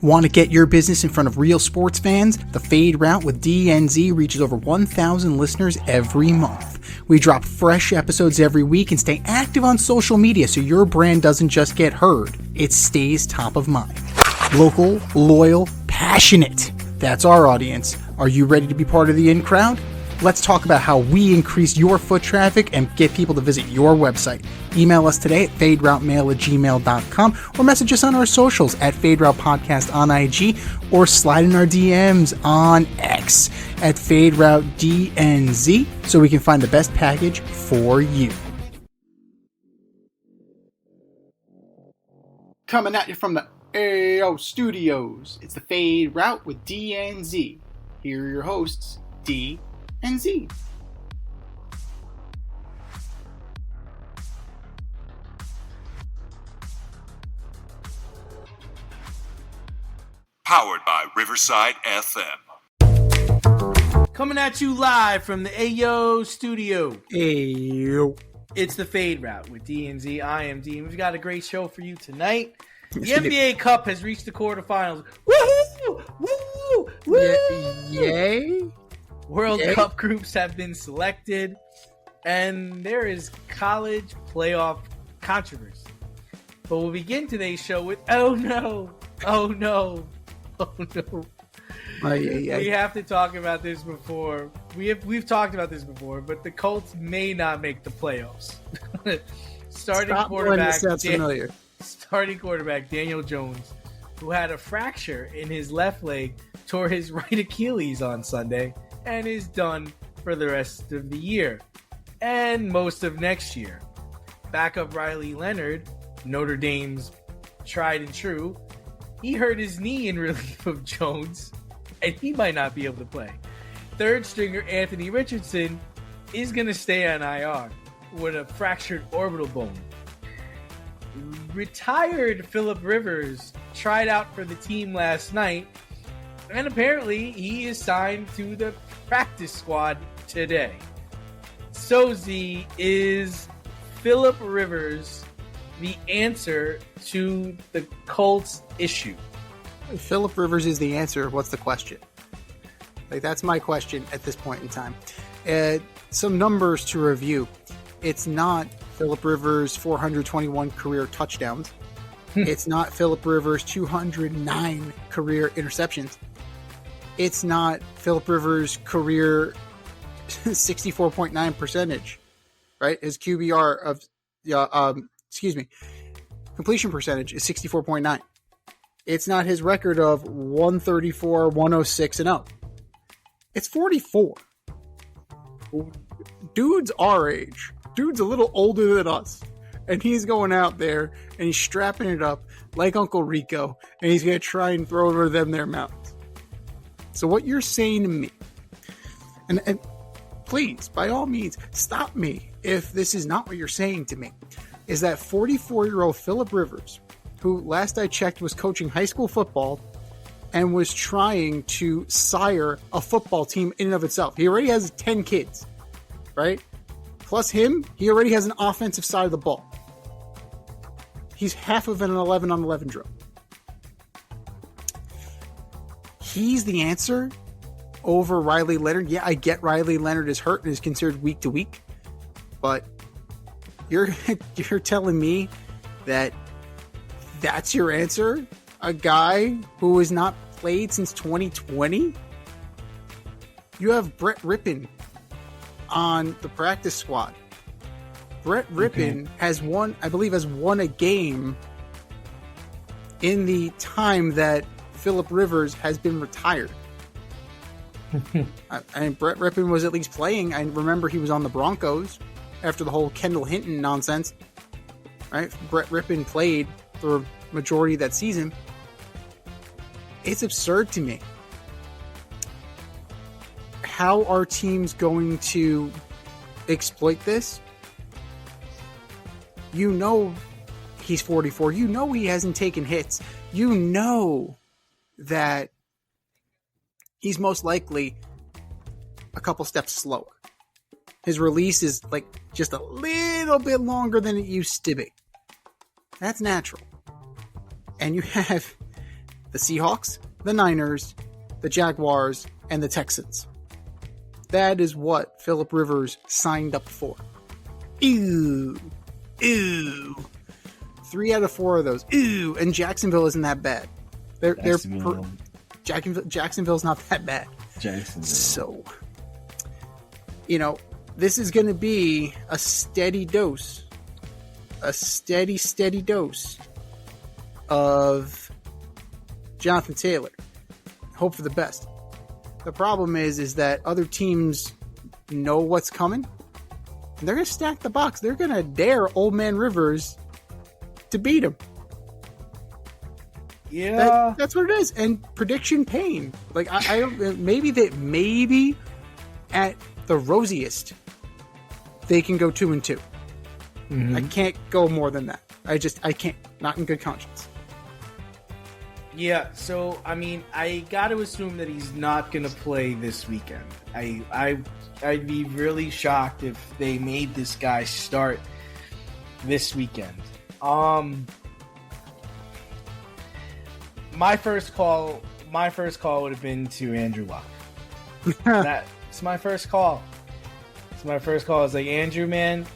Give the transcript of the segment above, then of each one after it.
Want to get your business in front of real sports fans? The Fade Route with DNZ reaches over 1,000 listeners every month. We drop fresh episodes every week and stay active on social media so your brand doesn't just get heard, it stays top of mind. Local, loyal, passionate. That's our audience. Are you ready to be part of the in crowd? Let's talk about how we increase your foot traffic and get people to visit your website. Email us today at faderoutemail@gmail.com or message us on our socials at FadeRoutePodcast on IG or slide in our DMs on X at FadeRouteDNZ so we can find the best package for you. Coming at you from the AO Studios, it's the Fade Route with DNZ. Here are your hosts, D and Z. Powered by Riverside FM. Coming at you live from the AO Studio. Ayo. It's the Fade Route with D and Z. I am D, and we've got a great show for you tonight. The NBA Cup has reached the quarterfinals. Woohoo! Woo! Woo! Yay! World Cup groups have been selected, and there is college playoff controversy. But we'll begin today's show with, oh no. We have to talk about this before. We've talked about this before, but the Colts may not make the playoffs. Starting quarterback Daniel Jones, who had a fracture in his left leg, tore his right Achilles on Sunday, and is done for the rest of the year and most of next year. Backup Riley Leonard, Notre Dame's tried and true, he hurt his knee in relief of Jones, and he might not be able to play. Third stringer Anthony Richardson is going to stay on IR with a fractured orbital bone. Retired Phillip Rivers tried out for the team last night, and apparently he is signed to the practice squad today. So Z, is Phillip Rivers the answer to the Colts issue? Phillip Rivers is the answer. What's the question? That's my question at this point in time. Some numbers to review. It's not Phillip Rivers' 421 career touchdowns. It's not Phillip Rivers' 209 career interceptions. It's not Phillip Rivers' career 64.9 percentage, right? His QBR of, completion percentage is 64.9. It's not his record of 134, 106, and up. It's 44. Dude's our age. Dude's a little older than us. And he's going out there and he's strapping it up like Uncle Rico, and he's going to try and throw over them their mountains. So what you're saying to me, and please, by all means, stop me if this is not what you're saying to me, is that 44-year-old Phillip Rivers, who last I checked was coaching high school football and was trying to sire a football team in and of itself. He already has 10 kids, right? Plus him, he already has an offensive side of the ball. He's half of an 11-on-11 drill. He's the answer over Riley Leonard. Yeah, I get Riley Leonard is hurt and is considered week to week, but you're telling me that that's your answer? A guy who has not played since 2020? You have Brett Rippon on the practice squad. Brett Rippon has won a game in the time that Phillip Rivers has been retired. Brett Rippon was at least playing. I remember he was on the Broncos after the whole Kendall Hinton nonsense. Right? Brett Rippon played for the majority of that season. It's absurd to me. How are teams going to exploit this? You know he's 44. You know he hasn't taken hits. You know that he's most likely a couple steps slower. His release is like just a little bit longer than it used to be. That's natural. And you have the Seahawks, the Niners, the Jaguars, and the Texans. That is what Phillip Rivers signed up for. Ew. 3 out of 4 of those. Ew. And Jacksonville isn't that bad. Jacksonville's not that bad. So, this is going to be a steady dose. A steady dose of Jonathan Taylor. Hope for the best. The problem is that other teams know what's coming. And they're going to stack the box. They're going to dare Old Man Rivers to beat him. Yeah, that's what it is. And prediction pain. Like I don't. Maybe at the rosiest, they can go 2-2. Mm-hmm. I can't go more than that. I can't. Not in good conscience. Yeah. So I got to assume that he's not going to play this weekend. I'd be really shocked if they made this guy start this weekend. My first call would have been to Andrew Luck. That's my first call. It's like, Andrew, man,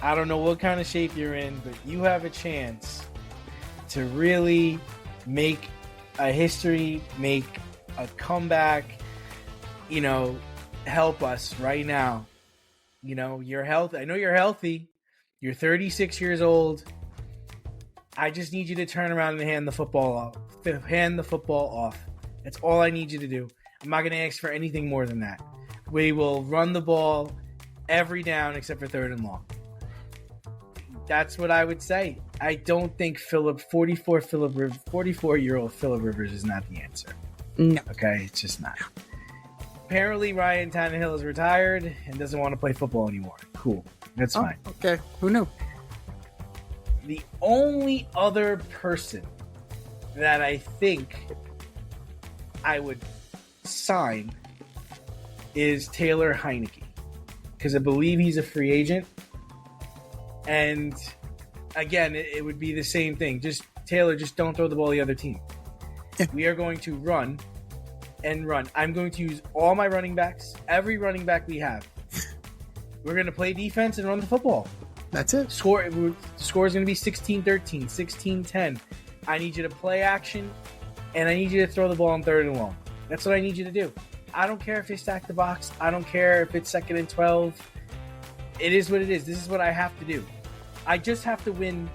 I don't know what kind of shape you're in, but you have a chance to really make a history, make a comeback, help us right now. You're healthy. I know you're healthy. You're 36 years old. I just need you to turn around and hand the football off. That's all I need you to do. I'm not going to ask for anything more than that. We will run the ball every down except for 3rd and long. That's what I would say. I don't think 44-year-old Phillip Rivers is not the answer. No. Okay, it's just not. Apparently, Ryan Tannehill is retired and doesn't want to play football anymore. Cool. That's fine. Okay. Who knew? The only other person that I think I would sign is Taylor Heineke, because I believe he's a free agent. And again, it would be the same thing. Just don't throw the ball to the other team. Yeah. We are going to run and run. I'm going to use all my running backs, every running back we have. We're going to play defense and run the football. That's it. Score is going to be 16-13, 16-10. I need you to play action, and I need you to throw the ball on 3rd and long. That's what I need you to do. I don't care if they stack the box. I don't care if it's 2nd and 12. It is what it is. This is what I have to do. I just have to win.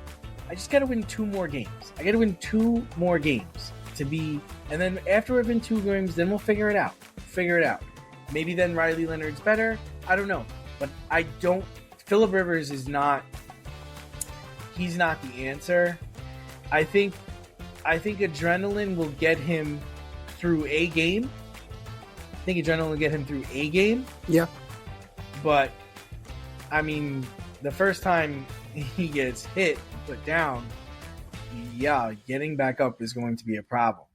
I just got to win 2 more games. I got to win 2 more games and then after we've been 2 games, then we'll figure it out. Maybe then Riley Leonard's better. I don't know. But Phillip Rivers is not, he's not the answer. I think adrenaline will get him through a game. Yeah. But, the first time he gets hit, put down, getting back up is going to be a problem,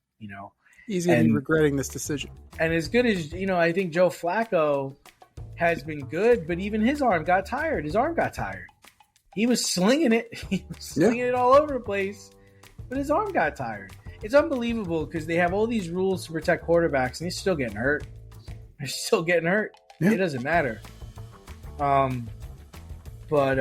He's going to be regretting this decision. And as good as, I think Joe Flacco has been good, but even his arm got tired. He was slinging it. It all over the place, but his arm got tired. It's unbelievable because they have all these rules to protect quarterbacks, and he's still getting hurt. Yeah. It doesn't matter. But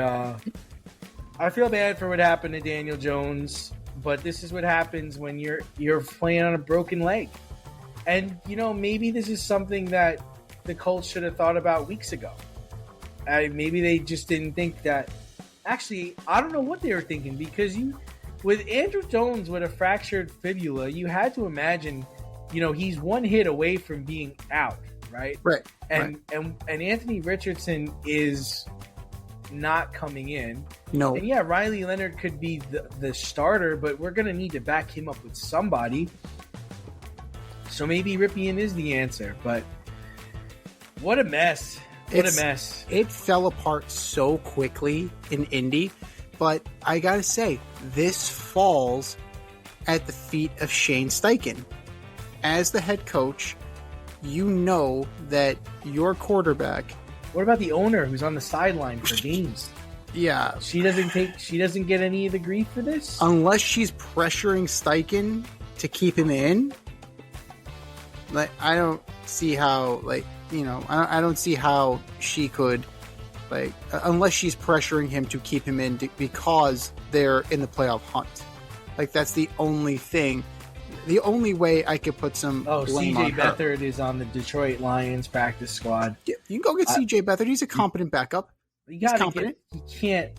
I feel bad for what happened to Daniel Jones, but this is what happens when you're playing on a broken leg. And, maybe this is something that the Colts should have thought about weeks ago. Maybe they just didn't think that. Actually, I don't know what they were thinking, because with Andrew Jones with a fractured fibula, you had to imagine, he's one hit away from being out, right? Right. And Anthony Richardson is not coming in. No. And Riley Leonard could be the starter, but we're going to need to back him up with somebody. So maybe Ripien is the answer, but what a mess. It fell apart so quickly in Indy, but I got to say, this falls at the feet of Shane Steichen. As the head coach, you know that your quarterback. What about the owner who's on the sideline for games? Yeah. She doesn't get any of the grief for this? Unless she's pressuring Steichen to keep him in, like, I don't see how, like, I don't see how she could, like, unless she's pressuring him to keep him in because they're in the playoff hunt. Like, that's the only thing. The only way I could put some blame on CJ her. Beathard is on the Detroit Lions practice squad. Yeah, you can go get CJ Beathard. He's a competent backup. You gotta competent. You can't.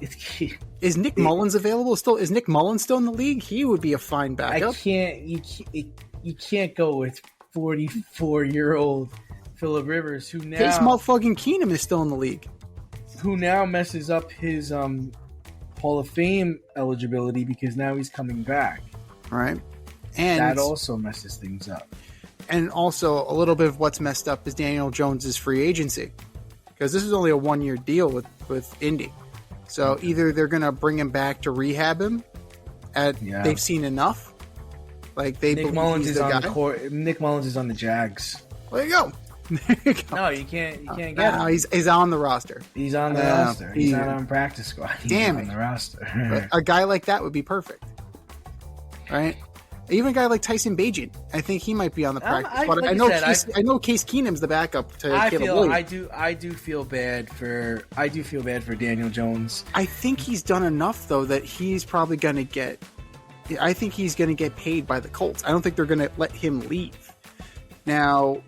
Is Nick Mullins available still? Is Nick Mullins still in the league? He would be a fine backup. You can't go with 44-year-old Phillip Rivers, who now Case motherfucking Keenum is still in the league. Who now messes up his Hall of Fame eligibility because now he's coming back. All right. And that also messes things up. And also, a little bit of what's messed up is Daniel Jones's free agency. Because this is only a one-year deal with Indy. So either they're going to bring him back to rehab him, they've seen enough. Like, they Nick believe Mullins he's is the on guy. the court. Nick Mullins is on the Jags. There you go. There you go. No, you can't get No, him. he's on the roster. He's on the roster. He's not on practice squad. He's Damn on it. the roster. But a guy like that would be perfect. Right? Even a guy like Tyson Bagent, I think he might be on the practice squad. like I know I said, I know Case Keenum's the backup to Caleb Williams. I do feel bad for Daniel Jones. I think he's done enough though that he's probably going to get. I think he's going to get paid by the Colts. I don't think they're going to let him leave. Now,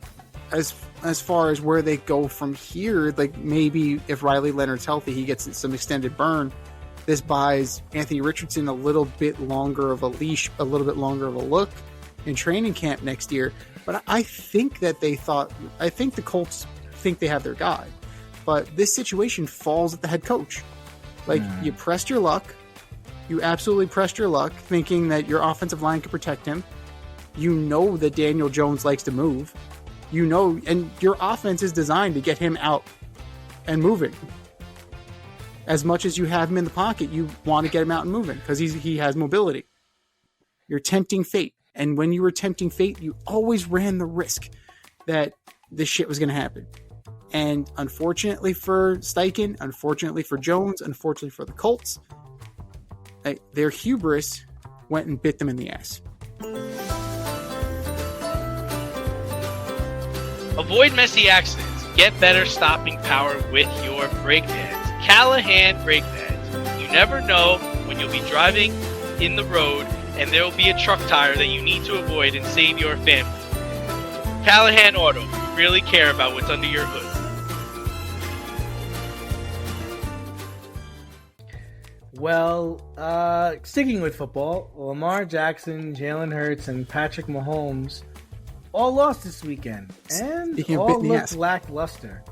as far as where they go from here, like maybe if Riley Leonard's healthy, he gets some extended burn. This buys Anthony Richardson a little bit longer of a leash, a little bit longer of a look in training camp next year. But I think that the Colts think they have their guy. But this situation falls at the head coach. Like, you pressed your luck. You absolutely pressed your luck, thinking that your offensive line could protect him. You know that Daniel Jones likes to move. You know, and your offense is designed to get him out and moving. As much as you have him in the pocket, you want to get him out and moving because he has mobility. You're tempting fate. And when you were tempting fate, you always ran the risk that this shit was going to happen. And unfortunately for Steichen, unfortunately for Jones, unfortunately for the Colts, their hubris went and bit them in the ass. Avoid messy accidents. Get better stopping power with your brake pads. Callahan brake pads. You never know when you'll be driving in the road and there will be a truck tire that you need to avoid and save your family. Callahan Auto. We really care about what's under your hood. Well, sticking with football, Lamar Jackson, Jalen Hurts, and Patrick Mahomes all lost this weekend, and all looked lackluster.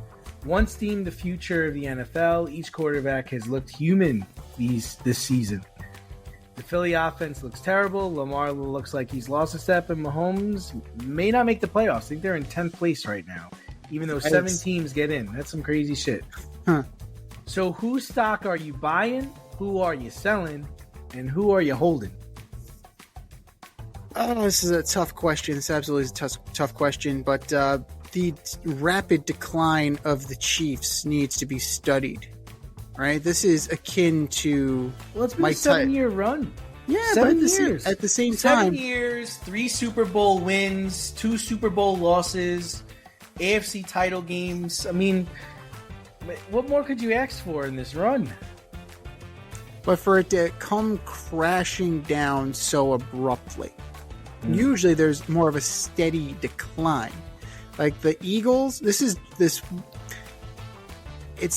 Once deemed the future of the NFL, each quarterback has looked human this season. The Philly offense looks terrible. Lamar looks like he's lost a step, and Mahomes may not make the playoffs. I think they're in 10th place right now, even though 7 teams get in. That's some crazy shit. Huh. So whose stock are you buying? Who are you selling? And who are you holding? Oh, this is a tough question. It's absolutely a tough question, but the rapid decline of the Chiefs needs to be studied, right? This is akin to it's been a 7-year run. Yeah, 7 but years. At the same 7 time, years, 3 Super Bowl wins, 2 Super Bowl losses, AFC title games. I mean, what more could you ask for in this run? But for it to come crashing down so abruptly, usually there's more of a steady decline. Like the Eagles, it's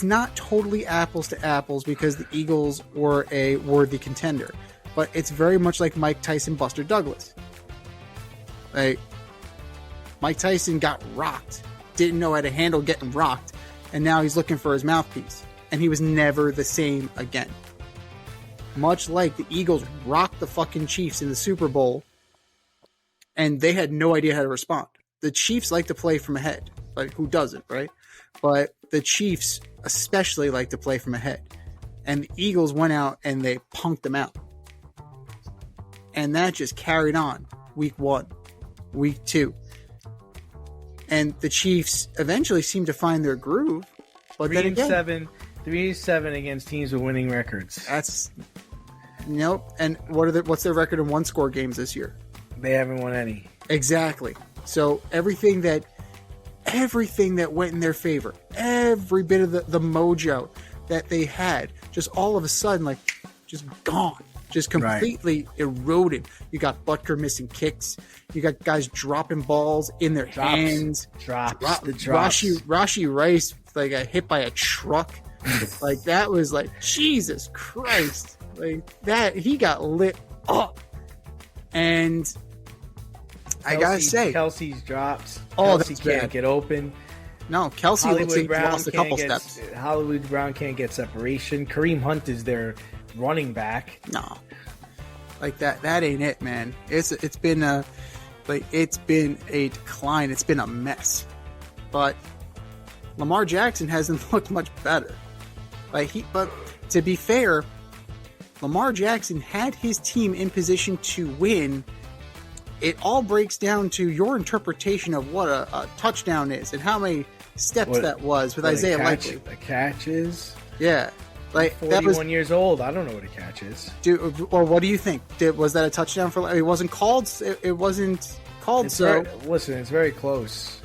not totally apples to apples because the Eagles were a worthy contender, but it's very much like Mike Tyson, Buster Douglas. Like Mike Tyson got rocked, didn't know how to handle getting rocked, and now he's looking for his mouthpiece, and he was never the same again. Much like the Eagles rocked the fucking Chiefs in the Super Bowl, and they had no idea how to respond. The Chiefs like to play from ahead. Like, who doesn't, right? But the Chiefs especially like to play from ahead. And the Eagles went out and they punked them out. And that just carried on. Week 1, week 2. And the Chiefs eventually seemed to find their groove. But then again, 3-7 against teams with winning records. That's nope. And what's their record in 1-score games this year? They haven't won any. Exactly. So everything that went in their favor, every bit of the mojo that they had, just all of a sudden, like, just gone. Just completely eroded. You got Butker missing kicks. You got guys dropping balls in their hands. Drops. Rashi Rice like got hit by a truck. Like, that was like, Jesus Christ. Like, that, he got lit up. And I gotta say, Kelsey's drops. Oh, Kelsey that's can't bad. get open. No, Kelsey looks like he lost a couple steps. Hollywood Brown can't get separation. Kareem Hunt is their running back. No, like that ain't it, man. It's been a decline. It's been a mess. But Lamar Jackson hasn't looked much better. But to be fair, Lamar Jackson had his team in position to win. It all breaks down to your interpretation of what a touchdown is and how many steps that was with Isaiah Likely. The catch is? Yeah. Like, 41 years old. I don't know what a catch is. Or what do you think? Was that a touchdown for? It wasn't called. It wasn't called. It's very close.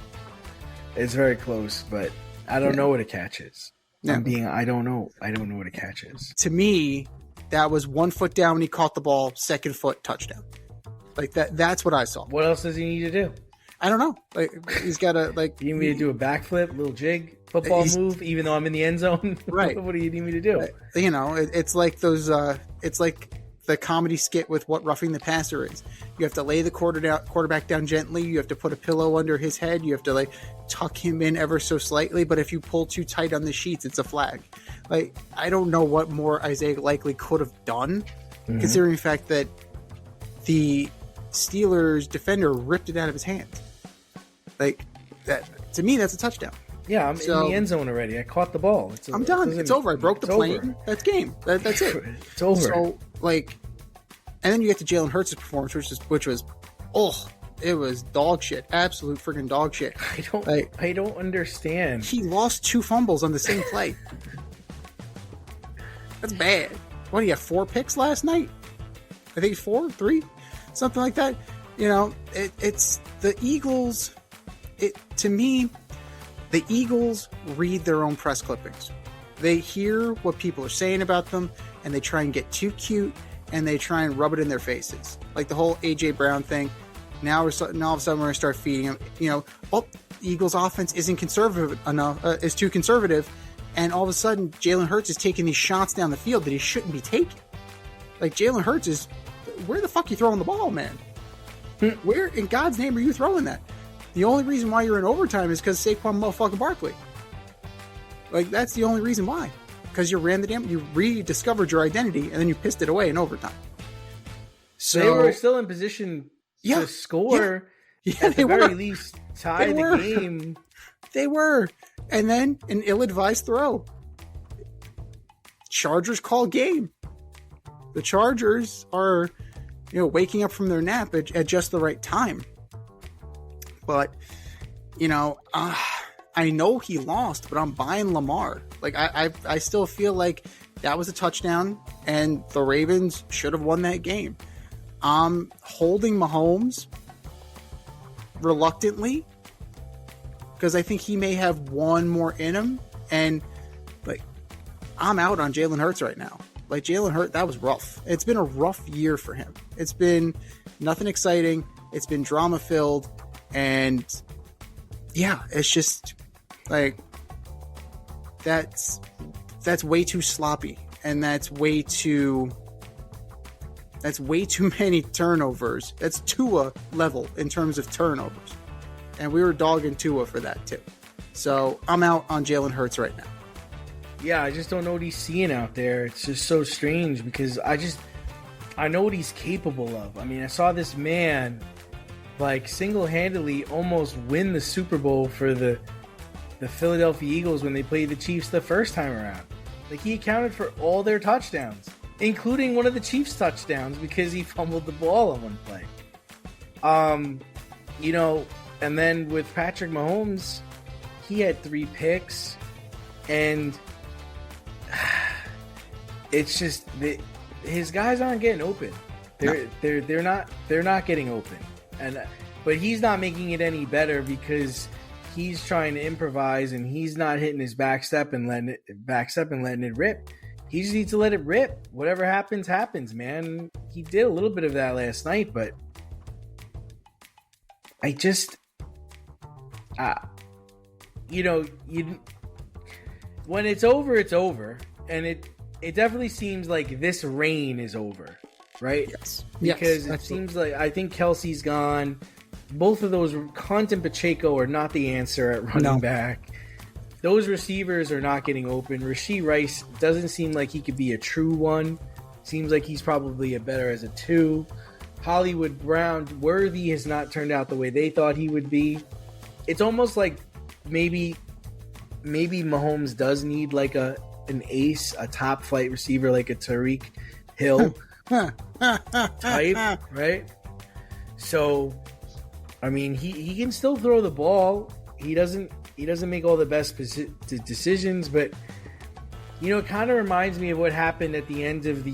It's very close, but I don't know what a catch is. Yeah. I don't know. I don't know what a catch is. To me, that was 1 foot down when he caught the ball, second foot touchdown. Like that. That's what I saw. What else does he need to do? I don't know. Like, he's got to like. You need me to do a backflip, little jig, football move, even though I'm in the end zone? Right. What do you need me to do? You know, it's like those. It's like the comedy skit with what roughing the passer is. You have to lay the quarterback down gently. You have to put a pillow under his head. You have to like tuck him in ever so slightly. But if you pull too tight on the sheets, it's a flag. Like, I don't know what more Isaiah Likely could have done, considering the fact that the Steelers defender ripped it out of his hands. Like, that, to me, that's a touchdown. Yeah, I'm in the end zone already. I caught the ball. I'm done. It's over. I broke the plane. Over. That's game. That's it. It's over. So, like, and then you get to Jalen Hurts' performance, which was, it was dog shit. Absolute freaking dog shit. I don't understand. He lost 2 fumbles on the same play. That's bad. What, do you have 4 picks last night? I think 4, 3, something like that. You know, it's the Eagles. To me, the Eagles read their own press clippings. They hear what people are saying about them, and they try and get too cute, and they try and rub it in their faces. Like the whole A.J. Brown thing. Now all of a sudden we're going to start feeding them. You know, the Eagles' offense isn't conservative enough. Is too conservative, and all of a sudden Jalen Hurts is taking these shots down the field that he shouldn't be taking. Like, Jalen Hurts is, where the fuck are you throwing the ball, man? Where in God's name are you throwing that? The only reason why you're in overtime is because Saquon motherfucking Barkley. Like, that's the only reason why. Because you rediscovered your identity, and then you pissed it away in overtime. So they were still in position to score. Yeah, at the very least, tie the game. They were. And then an ill-advised throw. Chargers call game. The Chargers are, waking up from their nap at just the right time. But, I know he lost, but I'm buying Lamar. Like, I still feel like that was a touchdown, and the Ravens should have won that game. I'm holding Mahomes reluctantly because I think he may have one more in him, and like, I'm out on Jalen Hurts right now. Like, Jalen Hurts, that was rough. It's been a rough year for him. It's been nothing exciting. It's been drama filled. And yeah, it's just like, that's way too sloppy. And that's way too many turnovers. That's Tua level in terms of turnovers. And we were dogging Tua for that too. So I'm out on Jalen Hurts right now. Yeah, I just don't know what he's seeing out there. It's just so strange because I know what he's capable of. I mean, I saw this man like single-handedly almost win the Super Bowl for the Philadelphia Eagles when they played the Chiefs the first time around. Like, he accounted for all their touchdowns, including one of the Chiefs' touchdowns because he fumbled the ball on one play. And then with Patrick Mahomes, he had 3 picks, and it's just his guys aren't getting open. They're not getting open, but he's not making it any better because he's trying to improvise and he's not hitting his back step and letting it rip. He just needs to let it rip. Whatever happens, happens, man. He did a little bit of that last night, but I just, when it's over, it's over, and it definitely seems like this reign is over, right? Yes. Because yes, it seems like I think Kelsey's gone. Both of those, Hunt and Pacheco, are not the answer at running back. Those receivers are not getting open. Rashee Rice doesn't seem like he could be a true one. Seems like he's probably a better as a 2. Hollywood Brown, Worthy has not turned out the way they thought he would be. It's almost like maybe Mahomes does need like an ace, a top flight receiver like a Tyreek Hill type, right? So, I mean, he can still throw the ball. He doesn't make all the best decisions, but it kind of reminds me of what happened at the end of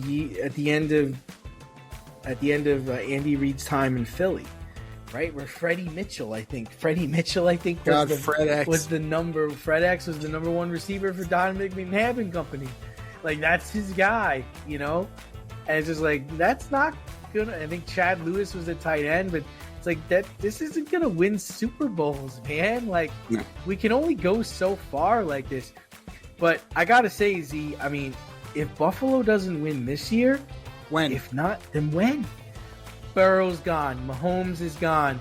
Andy Reid's time in Philly, right? Where Freddie Mitchell, I think Fred X was the number 1 receiver for Don McNabb and company. Like, that's his guy, and it's just like, that's not gonna. I think Chad Lewis was a tight end, but it's like that. This isn't gonna win Super Bowls, man. Like, no. We can only go so far like this. But I gotta say, Z, I mean, if Buffalo doesn't win this year, when? If not, then when? Burrow's gone. Mahomes is gone.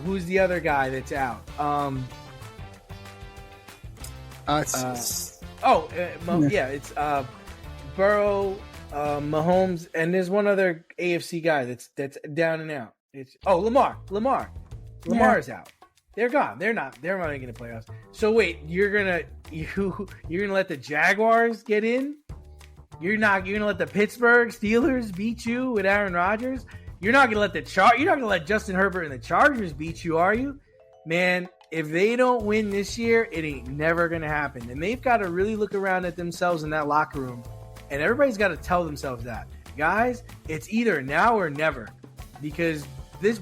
Who's the other guy that's out? It's Burrow, Mahomes, and there's one other AFC guy that's down and out. It's Lamar. Lamar's out. They're gone. They're not making the playoffs. So wait, you're gonna let the Jaguars get in? You're gonna let the Pittsburgh Steelers beat you with Aaron Rodgers? You're not gonna let Justin Herbert and the Chargers beat you, are you? Man, if they don't win this year, it ain't never gonna happen. And they've got to really look around at themselves in that locker room. And everybody's got to tell themselves that. Guys, it's either now or never. Because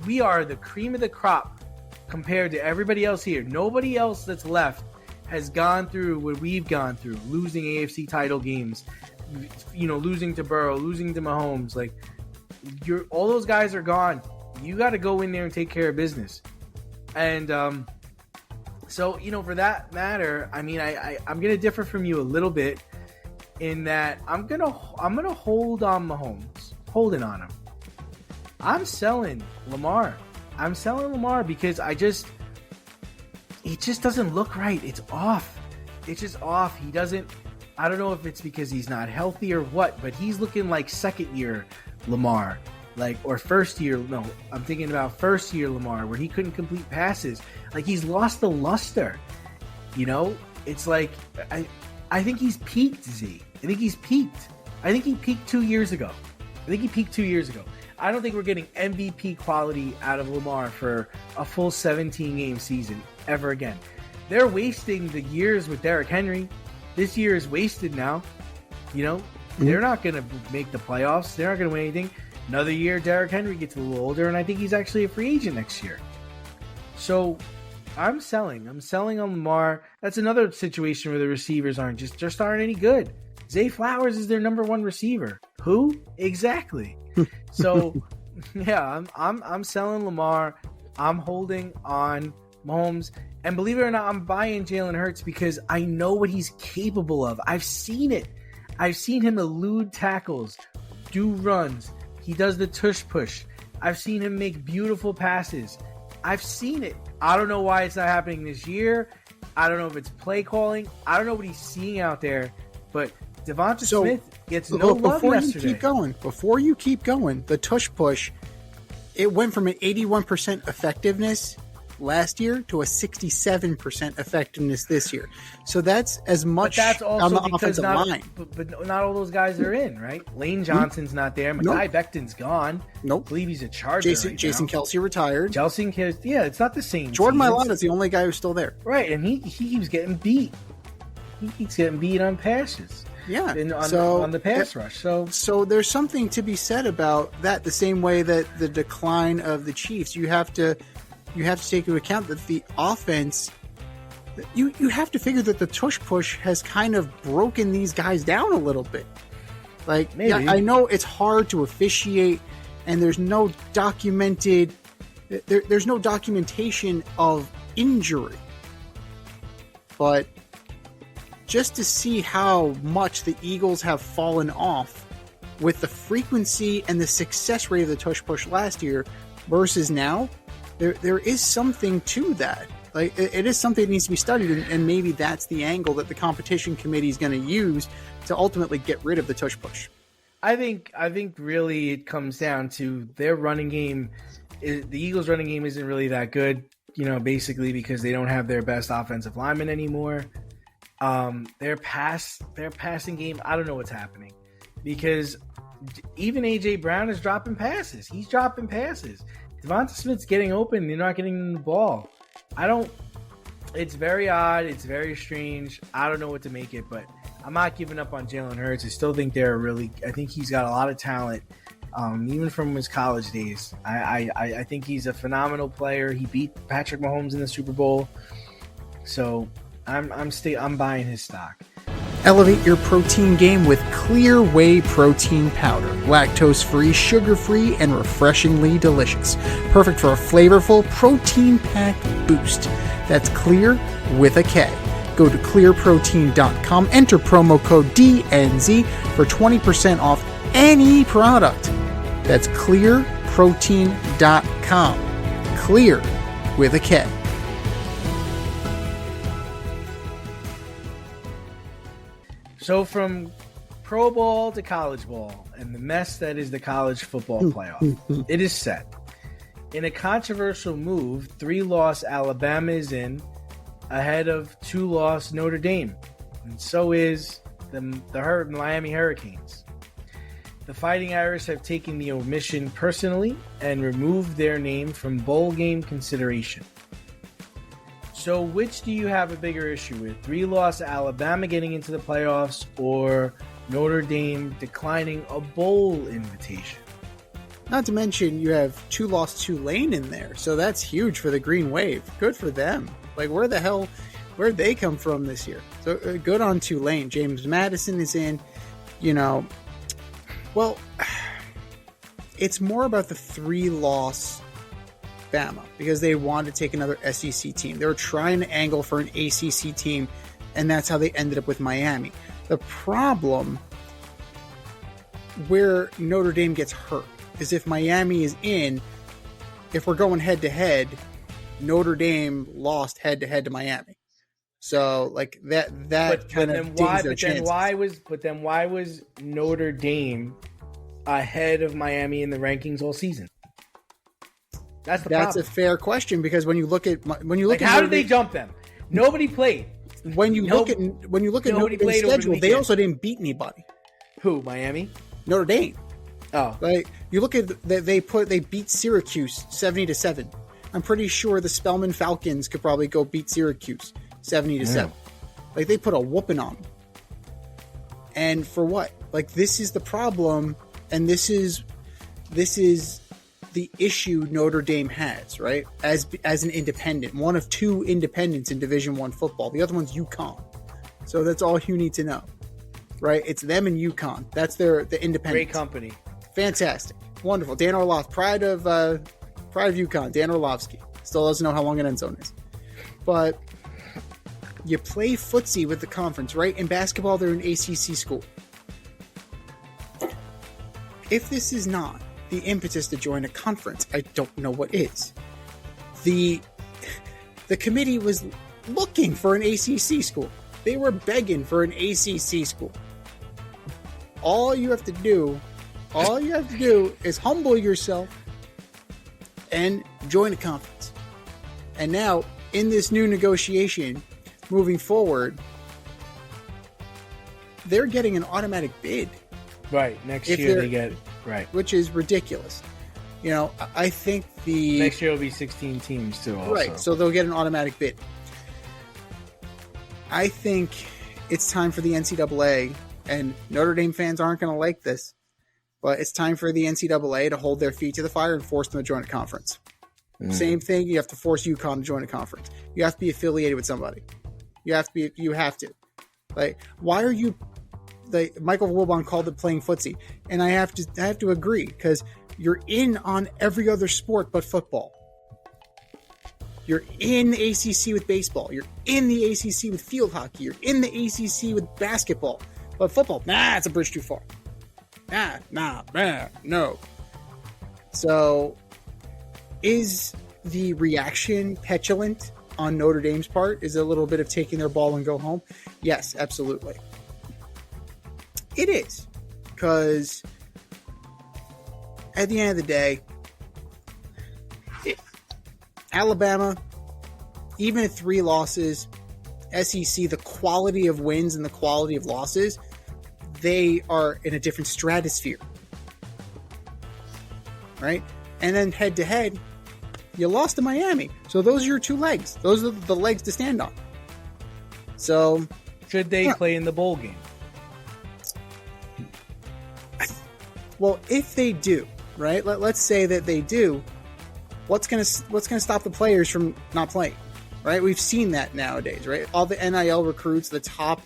we are the cream of the crop compared to everybody else here. Nobody else that's left has gone through what we've gone through, losing AFC title games, losing to Burrow, losing to Mahomes. Like, all those guys are gone. You got to go in there and take care of business. And so, for that matter, I mean, I'm going to differ from you a little bit in that I'm gonna hold on Mahomes, holding on him. I'm selling Lamar. Because it just doesn't look right. It's off. It's just off. He doesn't. I don't know if it's because he's not healthy or what, but he's looking like second year Lamar, or first year. No, I'm thinking about first year Lamar, where he couldn't complete passes. Like, he's lost the luster. It's like I think he's peaked, Z. I think he's peaked. I think he peaked 2 years ago. I don't think we're getting MVP quality out of Lamar for a full 17-game season ever again. They're wasting the years with Derrick Henry. This year is wasted now. They're not going to make the playoffs. They're not going to win anything. Another year, Derrick Henry gets a little older, and I think he's actually a free agent next year. So I'm selling. I'm selling on Lamar. That's another situation where the receivers aren't any good. Zay Flowers is their number 1 receiver. Who? Exactly. So, yeah, I'm selling Lamar. I'm holding on Mahomes. And believe it or not, I'm buying Jalen Hurts because I know what he's capable of. I've seen it. I've seen him elude tackles, do runs. He does the tush push. I've seen him make beautiful passes. I've seen it. I don't know why it's not happening this year. I don't know if it's play calling. I don't know what he's seeing out there. But Devonta Smith gets no love yesterday. Before you keep going, the tush push, it went from an 81% effectiveness last year to a 67% effectiveness this year. So that's as much on the offensive line. But not all those guys are in, right? Lane Johnson's not there. Mekhi Becton's gone. Nope. I believe he's a Charger Jason Kelsey retired. It's not the same. Jordan Mailata's the only guy who's still there. Right, and he keeps getting beat. He keeps getting beat on passes. Yeah. on the pass rush. So there's something to be said about that. The same way that the decline of the Chiefs, you have to take into account that the offense. You have to figure that the tush push has kind of broken these guys down a little bit. Like, yeah, I know it's hard to officiate, and there's no documentation of injury. But just to see how much the Eagles have fallen off with the frequency and the success rate of the tush push last year versus now, there is something to that. Like, it is something that needs to be studied, and maybe that's the angle that the competition committee is going to use to ultimately get rid of the tush push. I think really it comes down to their running game. The Eagles' running game isn't really that good, basically because they don't have their best offensive lineman anymore. Their passing game, I don't know what's happening, because even A.J. Brown is dropping passes. He's dropping passes. Devonta Smith's getting open. They're not getting the ball. It's very odd. It's very strange. I don't know what to make it, but I'm not giving up on Jalen Hurts. I still think I think he's got a lot of talent, even from his college days. I think he's a phenomenal player. He beat Patrick Mahomes in the Super Bowl. So I'm buying his stock. Elevate your protein game with Clear Whey Protein Powder. Lactose-free, sugar-free, and refreshingly delicious. Perfect for a flavorful, protein-packed boost. That's Clear with a K. Go to clearprotein.com, enter promo code DNZ for 20% off any product. That's clearprotein.com. Clear with a K. So from pro ball to college ball and the mess that is the college football playoff, it is set. In a controversial move, 3-loss Alabama is in, ahead of 2-loss Notre Dame, and so is the Miami Hurricanes. The Fighting Irish have taken the omission personally and removed their name from bowl game consideration. So which do you have a bigger issue with? 3-loss Alabama getting into the playoffs or Notre Dame declining a bowl invitation? Not to mention you have 2-loss Tulane in there, so that's huge for the Green Wave. Good for them. Like, where'd they come from this year? So good on Tulane. James Madison is in, well, it's more about the 3-loss Bama because they wanted to take another SEC team. They were trying to angle for an ACC team, and that's how they ended up with Miami. The problem where Notre Dame gets hurt is if Miami is in, if we're going head-to-head, Notre Dame lost head-to-head to Miami. So, like, that kind of dings their chances. But then why was Notre Dame ahead of Miami in the rankings all season? That's a fair question because when you look at how did they jump them? Nobody played. When you look at Notre Dame's schedule, they also didn't beat anybody. Who? Miami? Notre Dame. Oh, like you look at they beat Syracuse 70-7. I'm pretty sure the Spellman Falcons could probably go beat Syracuse 70-7. Like they put a whooping on them. And for what? Like this is the problem, and this is the issue Notre Dame has, right? As an independent, one of 2 independents in Division I football. The other one's UConn. So that's all you need to know, right? It's them and UConn. That's the independent. Great company. Fantastic, wonderful. Dan Orlovsky, pride of UConn. Dan Orlovsky still doesn't know how long an end zone is, but you play footsie with the conference, right? In basketball, they're an ACC school. If this is not the impetus to join a conference, I don't know what is. The committee was looking for an ACC school. They were begging for an ACC school. All you have to do is humble yourself and join a conference. And now, in this new negotiation, moving forward, they're getting an automatic bid. Right. Next year they get it. Right. Which is ridiculous. I think next year will be 16 teams too. Also. Right. So they'll get an automatic bid. I think it's time for the NCAA and Notre Dame fans aren't going to like this, but it's time for the NCAA to hold their feet to the fire and force them to join a conference. Same thing. You have to force UConn to join a conference. You have to be affiliated with somebody. You have to. Like, why are you? Like, Michael Wilbon called it playing footsie, and I have to agree, because you're in on every other sport but football. You're in the ACC with baseball. You're in the ACC with field hockey. You're in the ACC with basketball. But football, it's a bridge too far. No. So, is the reaction petulant on Notre Dame's part? Is it a little bit of taking their ball and go home? Yes, absolutely. It is. Because at the end of the day, Alabama, even at 3 losses, SEC, the quality of wins and the quality of losses, they are in a different stratosphere. Right? And then head to head, you lost to Miami. So those are your 2 legs. Those are the legs to stand on. So, should they play in the bowl game? Well, if they do, right? Let's say that they do. What's gonna stop the players from not playing? Right? We've seen that nowadays, right? All the NIL recruits, the top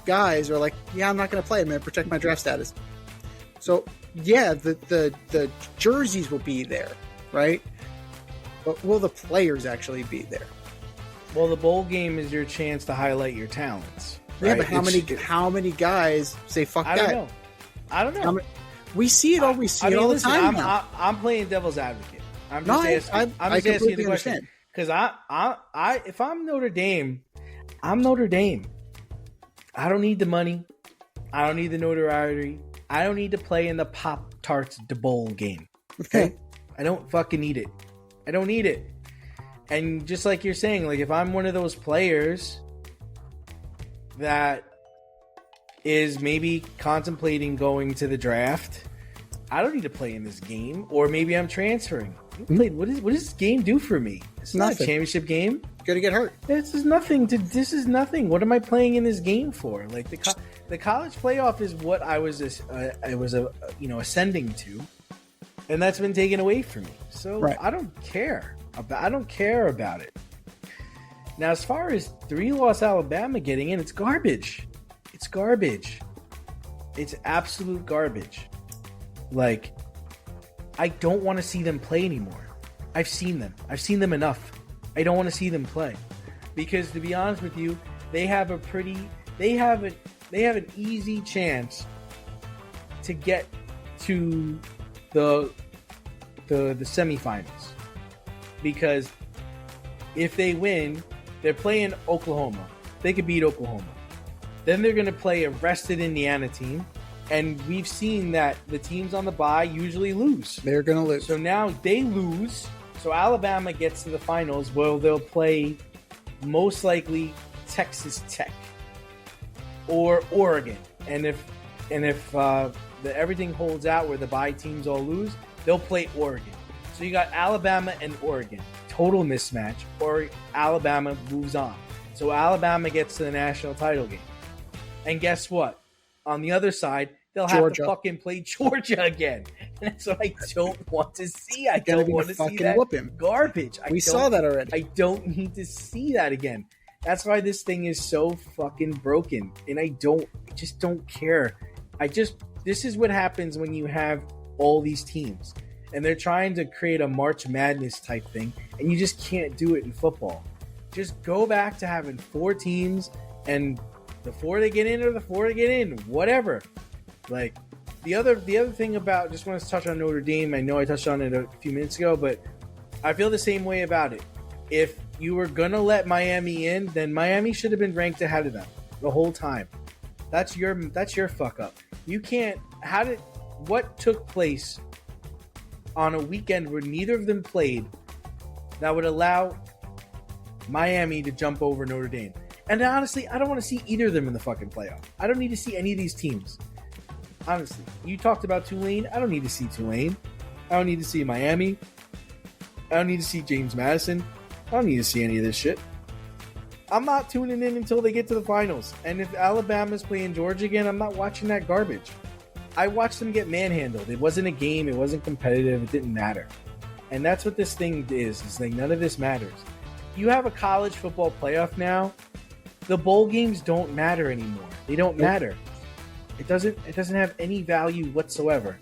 guys are like, yeah, I'm not gonna play. I'm gonna protect my draft status. So yeah, the jerseys will be there, right? But will the players actually be there? Well, the bowl game is your chance to highlight your talents. Right? Yeah, but how many guys say fuck that? I don't know. We see it all. We see it all the time now. I'm playing devil's advocate. I'm just asking you the question. Because I if I'm Notre Dame, I'm Notre Dame. I don't need the money. I don't need the notoriety. I don't need to play in the Pop-Tarts bowl game. Okay? I don't fucking need it. I don't need it. And just like you're saying, like, if I'm one of those players that is maybe contemplating going to the draft, I don't need to play in this game. Or maybe I'm transferring. What does this game do for me? It's not a championship game. Gonna get hurt. This is nothing. What am I playing in this game for? Like, the college playoff is what I was ascending to, and that's been taken away from me. So right. I don't care about it. Now, as far as 3-loss Alabama getting in, it's garbage. It's garbage. It's absolute garbage. Like, I don't want to see them play anymore. I've seen them. I've seen them enough. I don't want to see them play, because to be honest with you, they have an easy chance to get to the semifinals, because if they win, they're playing Oklahoma. They could beat Oklahoma. Then they're going to play a rested Indiana team, and we've seen that the teams on the bye usually lose. They're going to lose. So now they lose. So Alabama gets to the finals, where they'll play most likely Texas Tech or Oregon. And if everything holds out where the bye teams all lose, they'll play Oregon. So you got Alabama and Oregon. Total mismatch, or Alabama moves on. So Alabama gets to the national title game. And guess what? On the other side, they'll have to fucking play Georgia again. And that's what I don't want to see. I don't want to see that garbage. We saw that already. I don't need to see that again. That's why this thing is so fucking broken. And I just don't care. This is what happens when you have all these teams. And they're trying to create a March Madness type thing. And you just can't do it in football. Just go back to having 4 teams, and the 4 they get in are the 4 they get in. Whatever. Like, the other thing about, just want to touch on Notre Dame. I know I touched on it a few minutes ago, but I feel the same way about it. If you were going to let Miami in, then Miami should have been ranked ahead of them the whole time. That's your fuck up. You can't, what took place on a weekend where neither of them played that would allow Miami to jump over Notre Dame? And honestly, I don't want to see either of them in the fucking playoff. I don't need to see any of these teams. Honestly, you talked about Tulane. I don't need to see Tulane. I don't need to see Miami. I don't need to see James Madison. I don't need to see any of this shit. I'm not tuning in until they get to the finals. And if Alabama's playing Georgia again, I'm not watching that garbage. I watched them get manhandled. It wasn't a game. It wasn't competitive. It didn't matter. And that's what this thing is. It's like none of this matters. You have a college football playoff now. The bowl games don't matter anymore. They don't matter. It doesn't have any value whatsoever.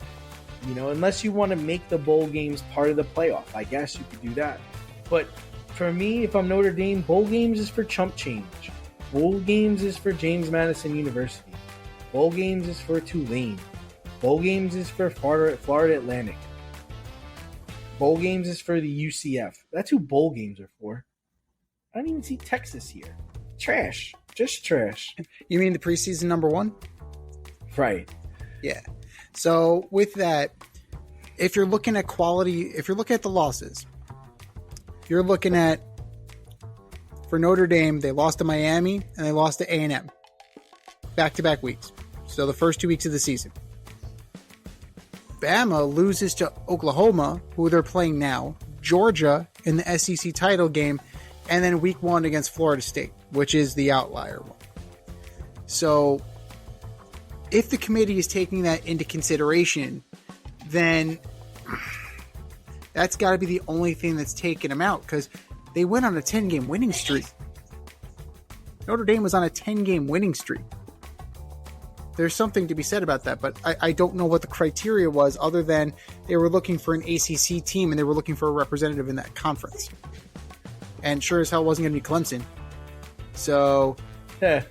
You know, unless you want to make the bowl games part of the playoff. I guess you could do that. But for me, if I'm Notre Dame, bowl games is for chump change. Bowl games is for James Madison University. Bowl games is for Tulane. Bowl games is for Florida Atlantic. Bowl games is for the UCF. That's who bowl games are for. I don't even see Texas here. Trash. Just trash. You mean the preseason number 1? Right. Yeah. So with that, if you're looking at quality, if you're looking at the losses, you're looking at, for Notre Dame, they lost to Miami and they lost to A&M. Back-to-back weeks. So the first 2 weeks of the season. Bama loses to Oklahoma, who they're playing now, Georgia in the SEC title game, and then week 1 against Florida State, which is the outlier one. So if the committee is taking that into consideration, then that's got to be the only thing that's taking them out, because they went on a 10-game winning streak. Notre Dame was on a 10-game winning streak. There's something to be said about that, but I don't know what the criteria was, other than they were looking for an ACC team and they were looking for a representative in that conference. And sure as hell wasn't going to be Clemson. So, I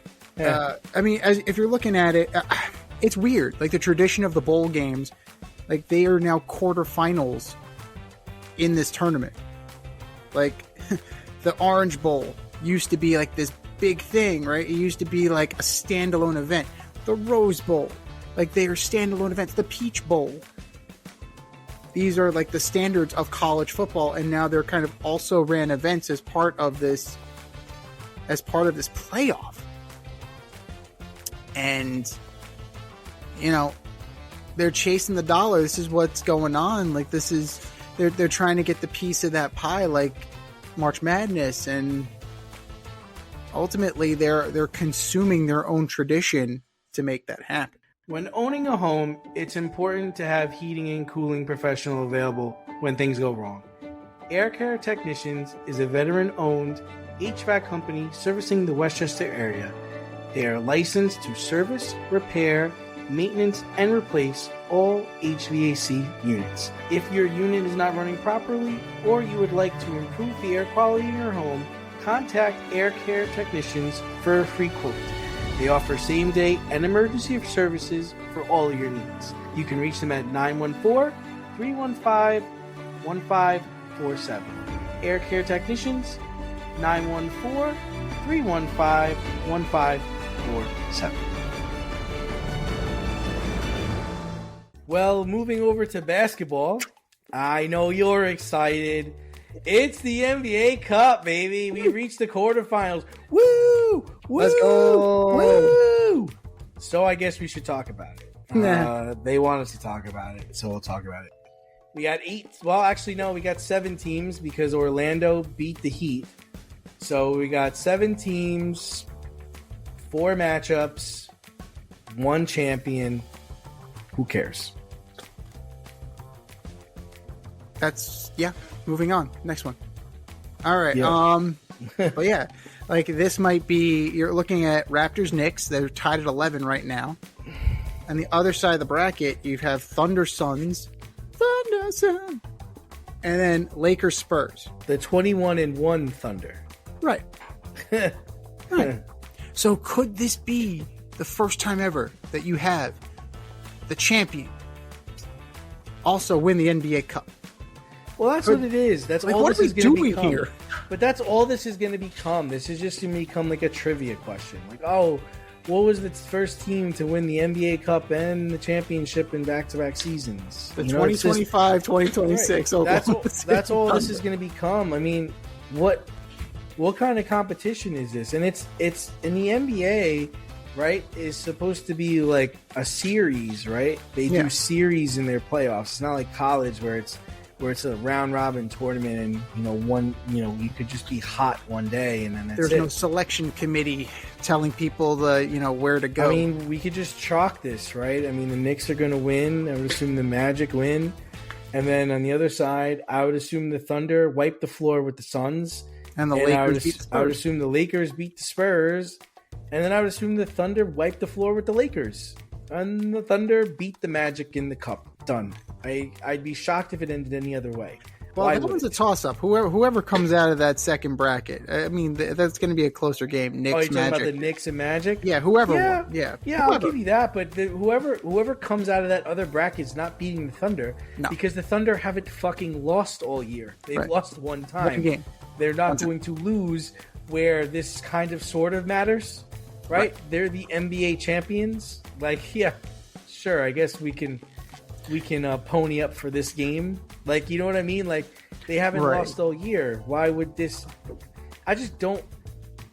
mean, if you're looking at it, it's weird. Like the tradition of the bowl games, like they are now quarterfinals in this tournament. Like the Orange Bowl used to be like this big thing, right? It used to be like a standalone event. The Rose Bowl, like they are standalone events. The Peach Bowl. These are like the standards of college football, and now they're kind of also ran events as part of this playoff. And you know, they're chasing the dollar. This is what's going on. Like this is they're trying to get the piece of that pie, like March Madness, and ultimately they're consuming their own tradition to make that happen. When owning a home, it's important to have heating and cooling professional available when things go wrong. Air Care Technicians is a veteran-owned HVAC company servicing the Westchester area. They are licensed to service, repair, maintenance, and replace all HVAC units. If your unit is not running properly or you would like to improve the air quality in your home, contact Air Care Technicians for a free quote. They offer same-day and emergency services for all of your needs. You can reach them at 914-315-1547. Air Care Technicians, 914-315-1547. Well, moving over to basketball, I know you're excited. It's the NBA Cup, baby. We reached the quarterfinals. Woo! Woo! Let's go! Woo! So I guess we should talk about it. They want us to talk about it, so we'll talk about it. We got we got 7 teams because Orlando beat the Heat. So we got 7 teams, 4 matchups, 1 champion. Who cares? Moving on. Next one. All right. Yeah. But yeah, like this might be, you're looking at Raptors Knicks. They're tied at 11 right now. On the other side of the bracket, you have Thunder Suns. And then Lakers Spurs. The 21-1 Thunder. Right. Right. So could this be the first time ever that you have the champion also win the NBA Cup? Well, that's what it is. That's like, all what this are we is going to doing become. here? But that's all this is going to become. This is just going to become like a trivia question. Like, oh, what was the first team to win the NBA Cup and the championship in back-to-back seasons? The 2025, 2026. Right. That's all this is going to become. I mean, what kind of competition is this? And it's in the NBA, right, is supposed to be like a series, right? They do series in their playoffs. It's not like college where it's where it's a round robin tournament, and you could just be hot one day, and then there's no selection committee telling people where to go. I mean, we could just chalk this, right? I mean, the Knicks are going to win. I would assume the Magic win, and then on the other side, I would assume the Thunder wipe the floor with the Suns, and the Lakers beat the Spurs. I would assume the Lakers beat the Spurs, and then I would assume the Thunder wipe the floor with the Lakers, and the Thunder beat the Magic in the cup. Done. I'd be shocked if it ended any other way. Well, that one's a toss-up. Whoever comes out of that second bracket, I mean, that's going to be a closer game. Knicks, you're talking Magic. about the Knicks and Magic? Yeah, whoever yeah. won. Yeah, whoever. I'll give you that. But whoever comes out of that other bracket is not beating the Thunder, because the Thunder haven't fucking lost all year. They've lost one time. One game. They're not going to lose where this kind of sort of matters, right? They're the NBA champions. Like, yeah, sure, I guess we can pony up for this game. Like, you know what I mean? Like, they haven't lost all year. Why would this? I just don't.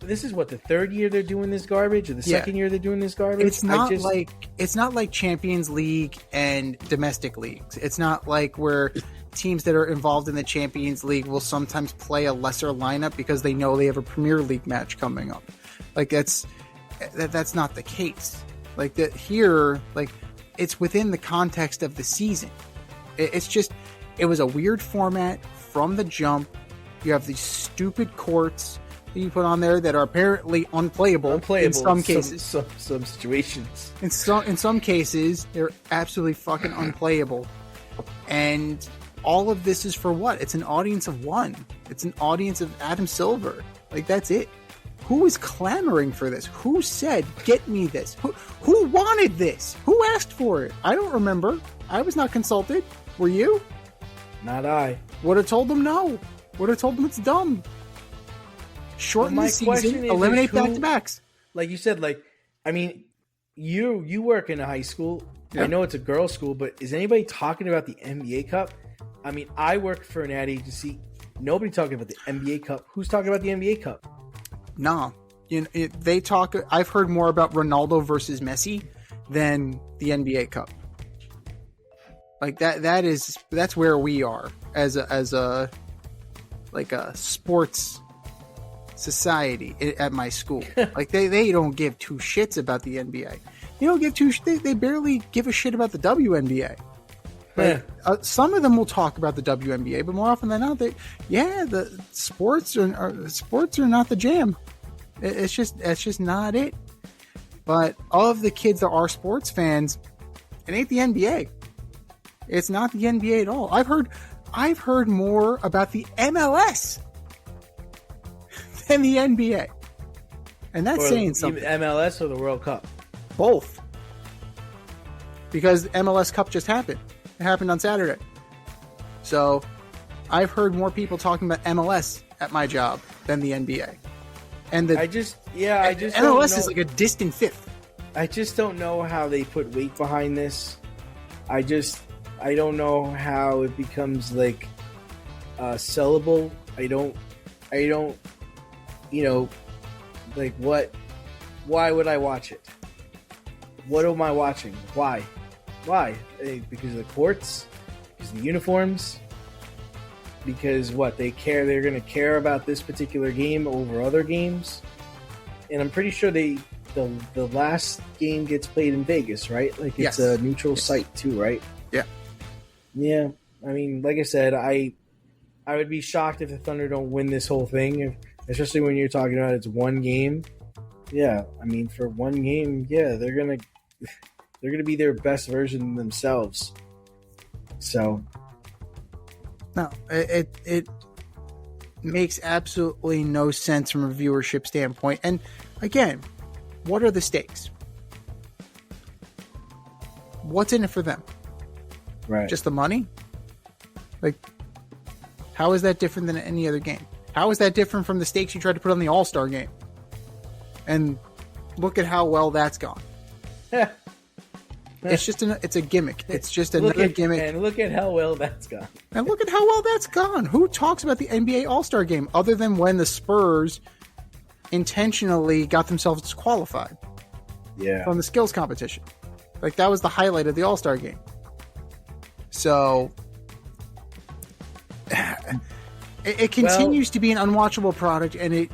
This is what, the third year they're doing this garbage, or the second year they're doing this garbage. It's not like Champions League and domestic leagues. It's not like where teams that are involved in the Champions League will sometimes play a lesser lineup because they know they have a Premier League match coming up. Like, that's not the case. Like, that here, like, it's within the context of the season. It's just, it was a weird format from the jump. You have these stupid courts that you put on there that are apparently unplayable in some cases. Some situations. In some cases, they're absolutely fucking unplayable. And all of this is for what? It's an audience of one. It's an audience of Adam Silver. Like, that's it. Who is clamoring for this? Who said, get me this? Who wanted this? Who asked for it? I don't remember. I was not consulted. Were you? Not I. Would have told them no. Would have told them it's dumb. Shorten the season, eliminate back-to-backs. Like you said, like, I mean, you work in a high school. Yeah. I know it's a girls' school, but is anybody talking about the NBA Cup? I mean, I work for an ad agency. Nobody talking about the NBA Cup. Who's talking about the NBA Cup? Nah, they talk. I've heard more about Ronaldo versus Messi than the NBA Cup. Like that's where we are as a sports society at my school. Like they don't give two shits about the NBA. They don't give they barely give a shit about the WNBA. Like, some of them will talk about the WNBA, but more often than not, the sports are not the jam. It's just not it. But of the kids that are sports fans, it ain't the NBA. It's not the NBA at all. I've heard more about the MLS than the NBA, and that's saying something. MLS or the World Cup? Both, because MLS Cup just happened. It happened on Saturday. So I've heard more people talking about MLS at my job than the NBA. And MLS is like a distant fifth. I just don't know how they put weight behind this. I don't know how it becomes like sellable. I don't like what, why would I watch it? What am I watching? Why? Because of the courts? Because of the uniforms? Because what? They're going to care about this particular game over other games? And I'm pretty sure the last game gets played in Vegas, right? Like, it's a neutral site too, right? Yeah. Yeah. I mean, like I said, I would be shocked if the Thunder don't win this whole thing, especially when you're talking about it's one game. Yeah. I mean, for one game, yeah, they're going to be their best version of themselves. So, no, it makes absolutely no sense from a viewership standpoint. And again, what are the stakes? What's in it for them? Right. Just the money? Like, how is that different than any other game? How is that different from the stakes you tried to put on the All-Star game? And look at how well that's gone. It's just it's a gimmick. It's just another gimmick. And look at how well that's gone. And look at how well that's gone. Who talks about the NBA All-Star game other than when the Spurs intentionally got themselves disqualified from the skills competition? Like, that was the highlight of the All-Star game. So It continues to be an unwatchable product, and it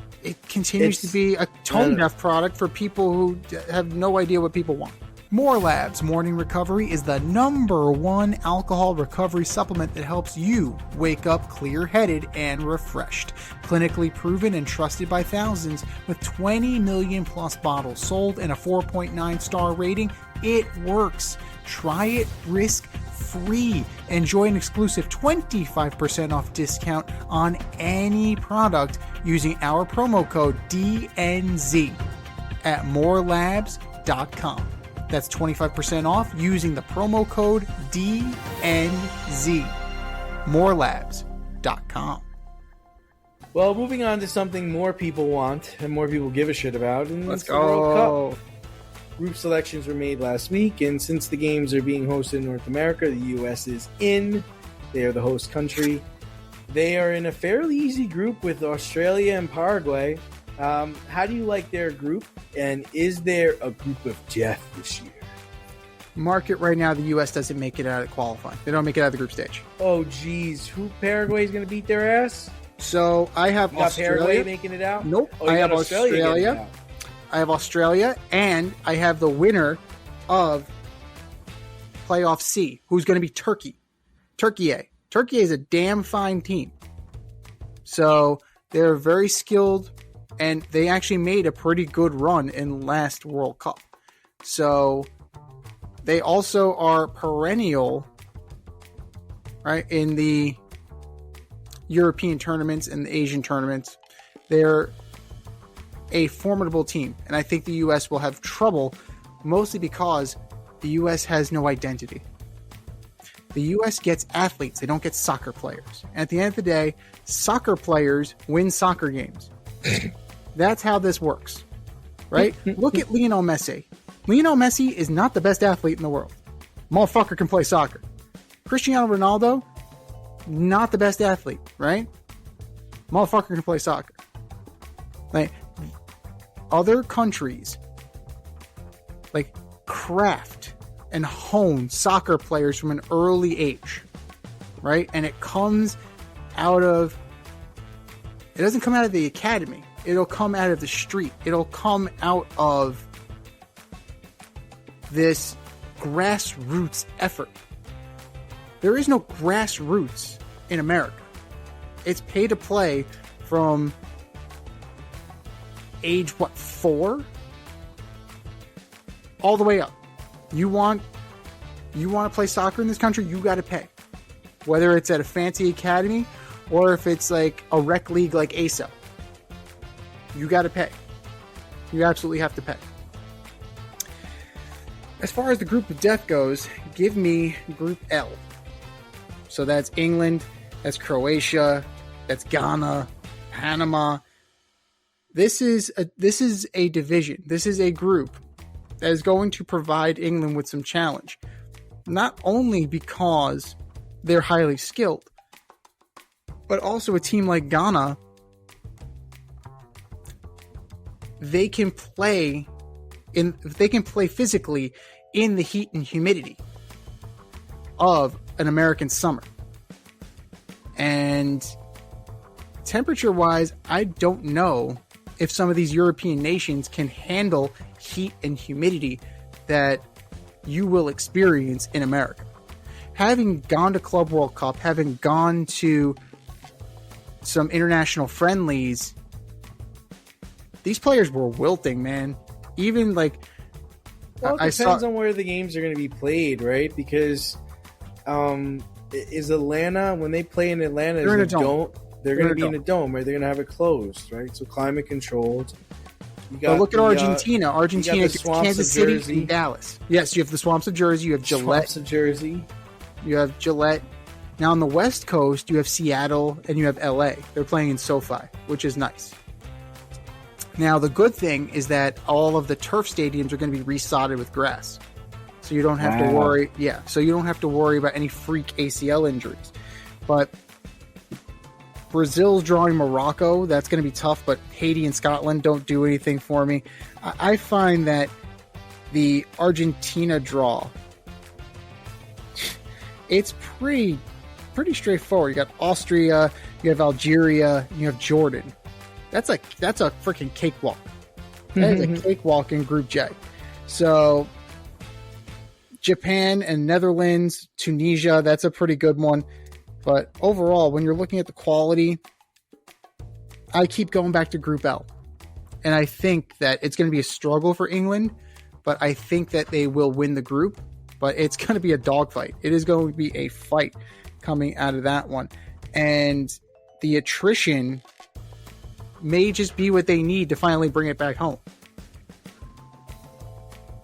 continues to be a tone-deaf product for people who have no idea what people want. More Labs Morning Recovery is the #1 alcohol recovery supplement that helps you wake up clear-headed and refreshed. Clinically proven and trusted by thousands, with 20 million plus bottles sold and a 4.9-star rating, it works. Try it risk-free. Enjoy an exclusive 25% off discount on any product using our promo code DNZ at morelabs.com. That's 25% off using the promo code DNZ. morelabs.com. Well, moving on to something more people want and more people give a shit about. And Let's it's the World go. Cup. Group selections were made last week, and since the games are being hosted in North America, the U.S. is in. They are the host country. They are in a fairly easy group with Australia and Paraguay. How do you like their group? And is there a group of death this year? Market right now, the U.S. doesn't make it out of qualifying. They don't make it out of the group stage. Oh, geez. Who Paraguay is going to beat their ass? So I have You got Australia. Paraguay making it out? Nope. Oh, you I got have Australia getting it Australia. out. I have Australia, and I have the winner of playoff C, who's going to be Turkey. Turkey A. Turkey A is a damn fine team. So they're very skilled, and they actually made a pretty good run in last World Cup. So they also are perennial, right, in the European tournaments and the Asian tournaments. They're a formidable team, and I think the U.S. will have trouble, mostly because the U.S. has no identity. The U.S. gets athletes. They don't get soccer players. And at the end of the day, soccer players win soccer games. That's how this works, right? Look at Lionel Messi. Lionel Messi is not the best athlete in the world. Motherfucker can play soccer. Cristiano Ronaldo, not the best athlete, right? Motherfucker can play soccer. Like, other countries, like, craft and hone soccer players from an early age, right? And it comes out of, it doesn't come out of the academy. It'll come out of the street. It'll come out of this grassroots effort. There is no grassroots in America. It's pay to play from age, 4? All the way up. You want to play soccer in this country, you got to pay. Whether it's at a fancy academy or if it's like a rec league like ASO. You got to pay. You absolutely have to pay. As far as the group of death goes, give me Group L. So that's England, that's Croatia, that's Ghana, Panama. This is a division. This is a group that is going to provide England with some challenge. Not only because they're highly skilled, but also a team like Ghana, they can play physically in the heat and humidity of an American summer. And temperature-wise, I don't know if some of these European nations can handle heat and humidity that you will experience in America. Having gone to Club World Cup, having gone to some international friendlies, these players were wilting, man. Even like, well, it depends on where the games are going to be played, right? Because is Atlanta, when they play in Atlanta, they're in a dome. They're going to be in a dome, right? They're going to have it closed, right? So climate controlled. But look at Argentina. Argentina, Kansas City, Jersey. and Dallas. Yes, you have the swamps of Jersey. You have Gillette. Swamps of Jersey. You have Gillette. Now on the West Coast, you have Seattle and you have LA. They're playing in SoFi, which is nice. Now the good thing is that all of the turf stadiums are going to be resodded with grass, so you don't have to worry. Yeah, so you don't have to worry about any freak ACL injuries. But Brazil's drawing Morocco. That's going to be tough, but Haiti and Scotland don't do anything for me. I find that the Argentina draw, it's pretty pretty straightforward. You got Austria, you have Algeria, you have Jordan. That's a freaking cakewalk. That is a cakewalk in Group J. So Japan and Netherlands, Tunisia, that's a pretty good one. But overall, when you're looking at the quality, I keep going back to Group L. And I think that it's going to be a struggle for England, but I think that they will win the group. But it's going to be a dogfight. It is going to be a fight coming out of that one. And the attrition may just be what they need to finally bring it back home.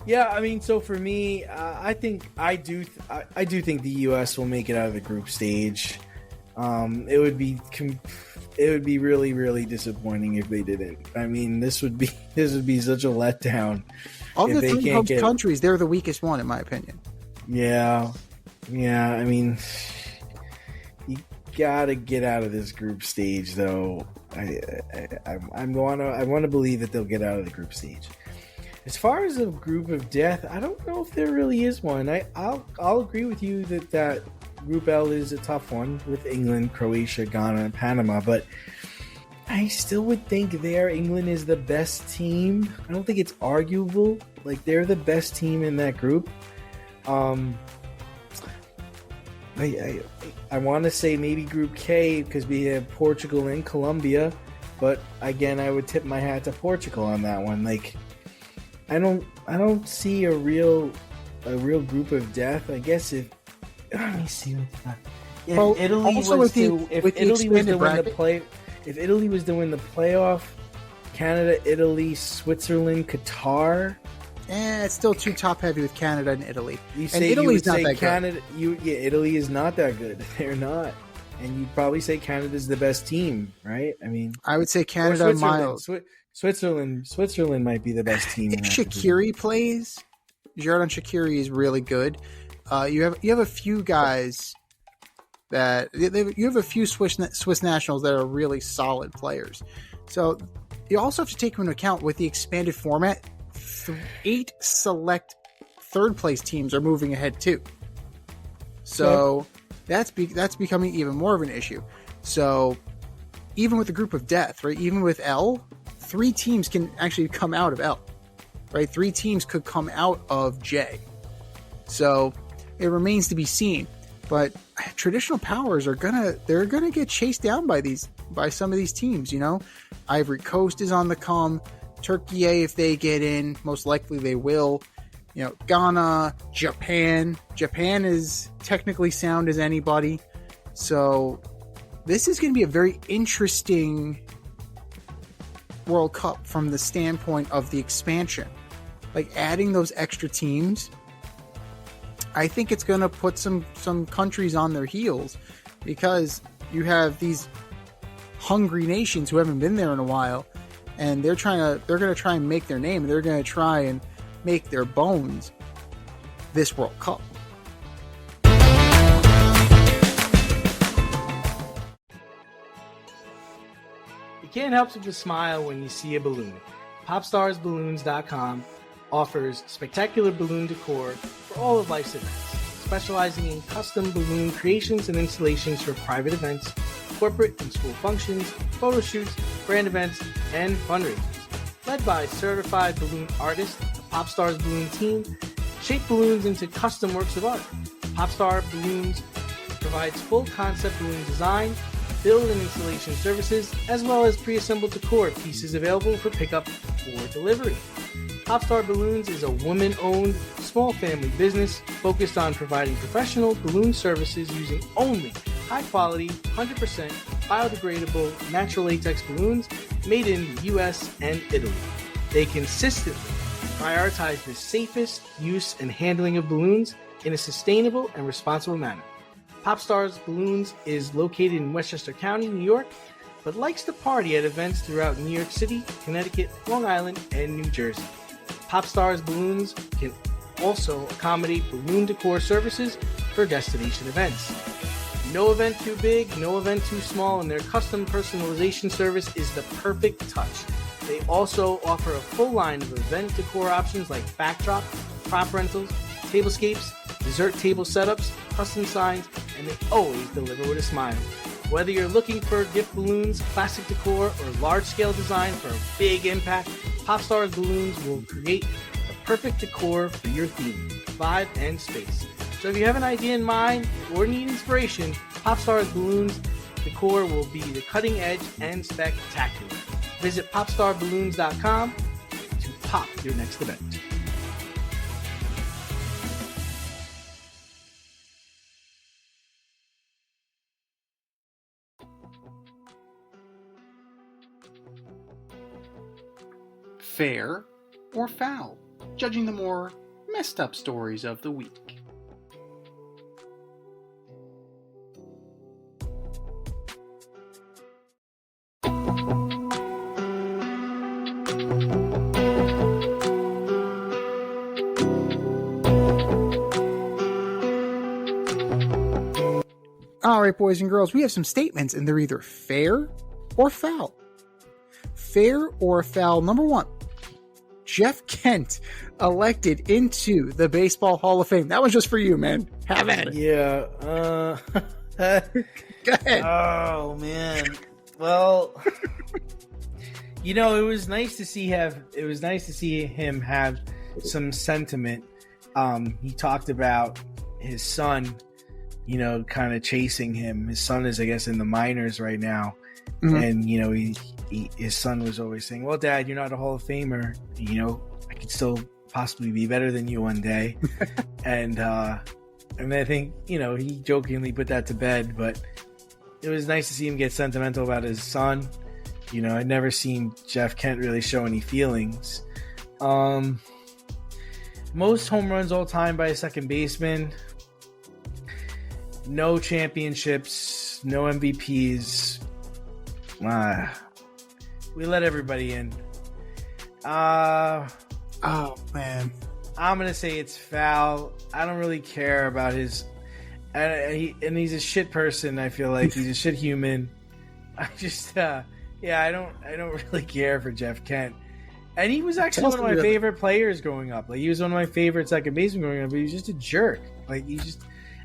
Yeah, I mean, so for me, I do think the U.S. will make it out of the group stage. It would be really, really disappointing if they didn't. I mean, this would be such a letdown. Of the three host countries, they're the weakest one, in my opinion. Yeah. I mean, you gotta get out of this group stage, though. I want to believe that they'll get out of the group stage. As far as a group of death, I don't know if there really is one. I'll agree with you that Group L is a tough one with England, Croatia, Ghana, and Panama, but I still would think England is the best team. I don't think it's arguable. Like, they're the best team in that group. I want to say maybe Group K because we have Portugal and Colombia, but again, I would tip my hat to Portugal on that one. Like, I don't see a real group of death. I guess if let me see what that. Yeah, well, Italy was to if Italy was to win the playoff, Canada, Italy, Switzerland, Qatar. It's still too top heavy with Canada and Italy. Italy's not that good. Italy is not that good. They're not. And you'd probably say Canada's the best team, right? I mean, I would say Canada miles. Switzerland might be the best team. If Shaqiri plays, Xherdan Shaqiri is really good. You have a few guys that you have a few Swiss nationals that are really solid players. So you also have to take into account with the expanded format, 8 select third place teams are moving ahead too. So that's becoming even more of an issue. So even with the group of death, right? Even with L, 3 teams can actually come out of L, right? 3 teams could come out of J. So it remains to be seen. But traditional powers are gonna get chased down by some of these teams. You know, Ivory Coast is on the come. Turkey, if they get in, most likely they will. You know, Ghana, Japan. Japan is technically sound as anybody. So this is going to be a very interesting World Cup from the standpoint of the expansion. Like, adding those extra teams, I think it's going to put some countries on their heels, because you have these hungry nations who haven't been there in a while, and they're going to try and make their name. They're going to try and make their bones this World Cup. You can't help but smile when you see a balloon. PopstarsBalloons.com offers spectacular balloon decor for all of life's events, specializing in custom balloon creations and installations for private events, corporate and school functions, photo shoots, brand events, and fundraisers. Led by certified balloon artists, the Popstars Balloon team shape balloons into custom works of art. Popstar Balloons provides full concept balloon design, build and installation services, as well as pre-assembled decor pieces available for pickup or delivery. Popstar Balloons is a woman-owned, small family business focused on providing professional balloon services using only high-quality, 100% biodegradable natural latex balloons made in the U.S. and Italy. They consistently prioritize the safest use and handling of balloons in a sustainable and responsible manner. Popstars Balloons is located in Westchester County, New York, but likes to party at events throughout New York City, Connecticut, Long Island, and New Jersey. Popstars Balloons can also accommodate balloon decor services for destination events. No event too big, no event too small, and their custom personalization service is the perfect touch. They also offer a full line of event decor options like backdrop, prop rentals, tablescapes, dessert table setups, custom signs, and they always deliver with a smile. Whether you're looking for gift balloons, classic decor, or large-scale design for a big impact, Popstars Balloons will create the perfect decor for your theme, vibe, and space. So if you have an idea in mind or need inspiration, Popstars Balloons decor will be the cutting edge and spectacular. Visit popstarballoons.com to pop your next event. Fair or foul? Judging the more messed up stories of the week. All right, boys and girls, we have some statements, and they're either fair or foul. Fair or foul. Number one, Jeff Kent elected into the Baseball Hall of Fame. That was just for you, man. Have at it. Yeah. Go ahead. Oh, man. Well, it was nice to see him have some sentiment. He talked about his son, kind of chasing him. His son is, I guess, in the minors right now. Mm-hmm. And, his son was always saying, well, Dad, you're not a Hall of Famer. I could still possibly be better than you one day. And I think, he jokingly put that to bed, but it was nice to see him get sentimental about his son. I'd never seen Jeff Kent really show any feelings. Most home runs all time by a second baseman. No championships, no MVPs. We let everybody in. Oh, man. I'm going to say it's foul. I don't really care about his... And he's a shit person, I feel like. He's a shit human. I just... I don't really care for Jeff Kent. And he was actually one of my favorite players growing up. Like, he was one of my favorite second basemen growing up, but he was just a jerk. Like,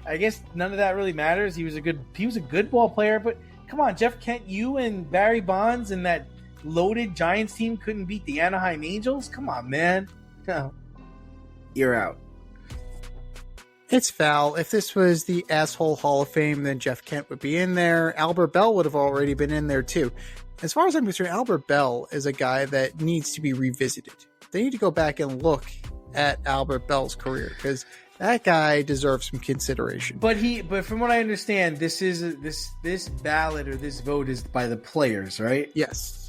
I guess none of that really matters. He was a good ball player, but come on, Jeff Kent, you and Barry Bonds and that loaded Giants team couldn't beat the Anaheim Angels? Come on, man. No. You're out. It's foul. If this was the asshole Hall of Fame, then Jeff Kent would be in there. Albert Bell would have already been in there too. As far as I'm concerned, Albert Bell is a guy that needs to be revisited. They need to go back and look at Albert Bell's career because that guy deserves some consideration. But from what I understand, this ballot or this vote is by the players, right? Yes.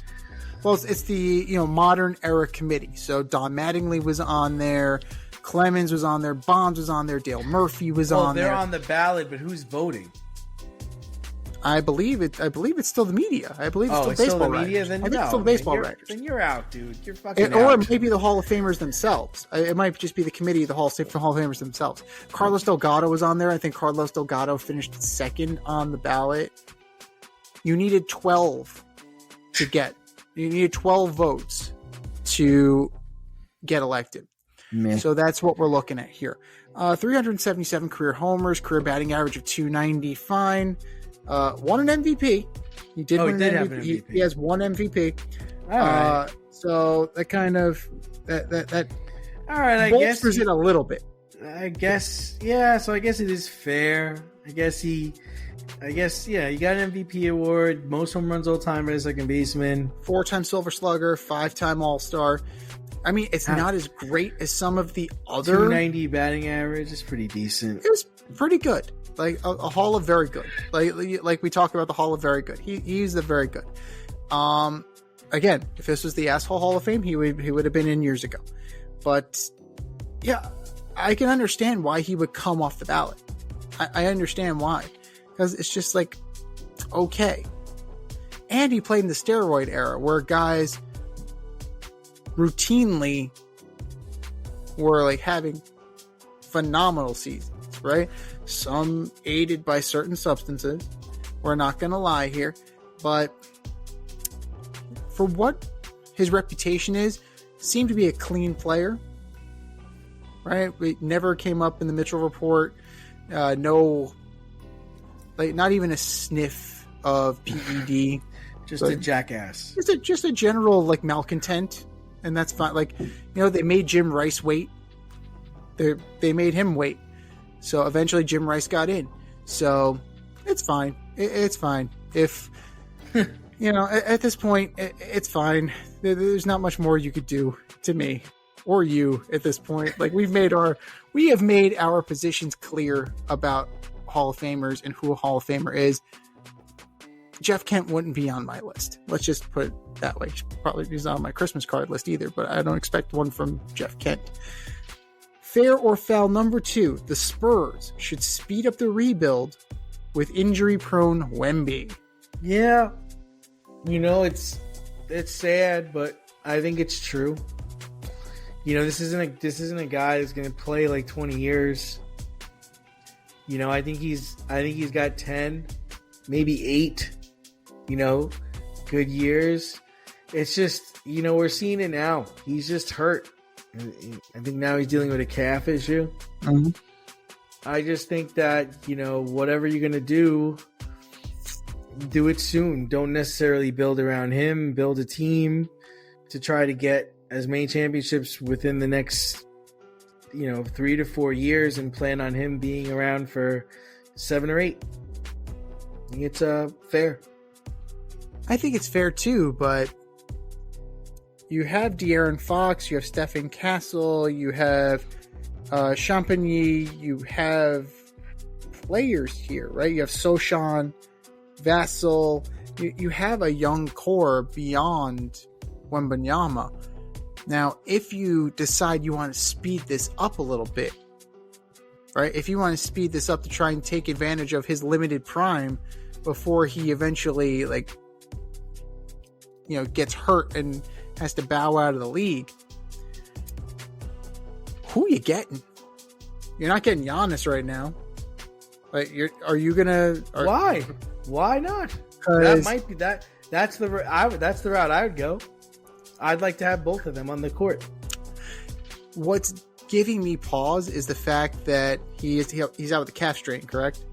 Well, it's the modern era committee. So Don Mattingly was on there, Clemens was on there, Bonds was on there, Dale Murphy was on there. They're on the ballot, but who's voting? I believe it's still the media. I believe it's still baseball writers. Then I think it's still the baseball writers. Then you're out, dude. You're fucking out. Or maybe the Hall of Famers themselves. It might just be the committee of the Hall of Famers themselves. Carlos Delgado was on there. I think Carlos Delgado finished second on the ballot. You needed 12 to get. You needed 12 votes to get elected. Man. So that's what we're looking at here. 377 career homers, career batting average of 290. Fine. Won an MVP. He did win an MVP. He has one MVP. All right. So that kind of that all right. I guess bolsters it a little bit. I guess, yeah. So I guess it is fair. He got an MVP award, most home runs all time as a second baseman, 4-time Silver Slugger, 5-time All-Star. I mean, it's not as great as some of the other. 290 batting average is pretty decent. It was pretty good. Like a Hall of Very Good. Like we talked about the Hall of Very Good. He's the very good. Again, if this was the asshole Hall of Fame, he would have been in years ago. But yeah, I can understand why he would come off the ballot. I understand why. Because it's just like, okay. And he played in the steroid era where guys routinely were like having phenomenal seasons, right? Some aided by certain substances. We're not going to lie here. But for what his reputation is, seemed to be a clean player, right? We never came up in the Mitchell report. No like not even a sniff of PED. Just a jackass. Just a general like malcontent, and that's fine. Like, you know, they made Jim Rice wait. They made him wait. So eventually Jim Rice got in. So it's fine. It's fine. If you know, at this point, it's fine. There's not much more you could do to me or you at this point. Like, we have made our positions clear about Hall of Famers and who a Hall of Famer is. Jeff Kent wouldn't be on my list. Let's just put it that way. Probably he's not on my Christmas card list either, but I don't expect one from Jeff Kent. Fair or foul number 2, the Spurs should speed up the rebuild with injury-prone Wemby. Yeah. You know, it's sad, but I think it's true. You know, this isn't a guy that's going to play like 20 years. You know, I think he's got 10, maybe 8, you know, good years. It's just, you know, we're seeing it now. He's just hurt. I think now he's dealing with a calf issue. Mm-hmm. I just think that, you know, whatever you're going to do it soon. Don't necessarily build around him. Build a team to try to get as many championships within the next, you know, 3 to 4 years, and plan on him being around for 7 or 8. I think it's fair. I think it's fair too, but you have De'Aaron Fox, you have Stephen Castle, you have Champagny, you have players here, right? You have Sochan, Vassell. You have a young core beyond Wembanyama. Now, if you decide you want to speed this up a little bit, right? If you want to speed this up to try and take advantage of his limited prime before he eventually, like, you know, gets hurt and has to bow out of the league, who are you getting? You're not getting Giannis right now. Like, Why? Why not? That might be that. That's the route I would go. I'd like to have both of them on the court. What's giving me pause is the fact that he's out with the calf strain, correct?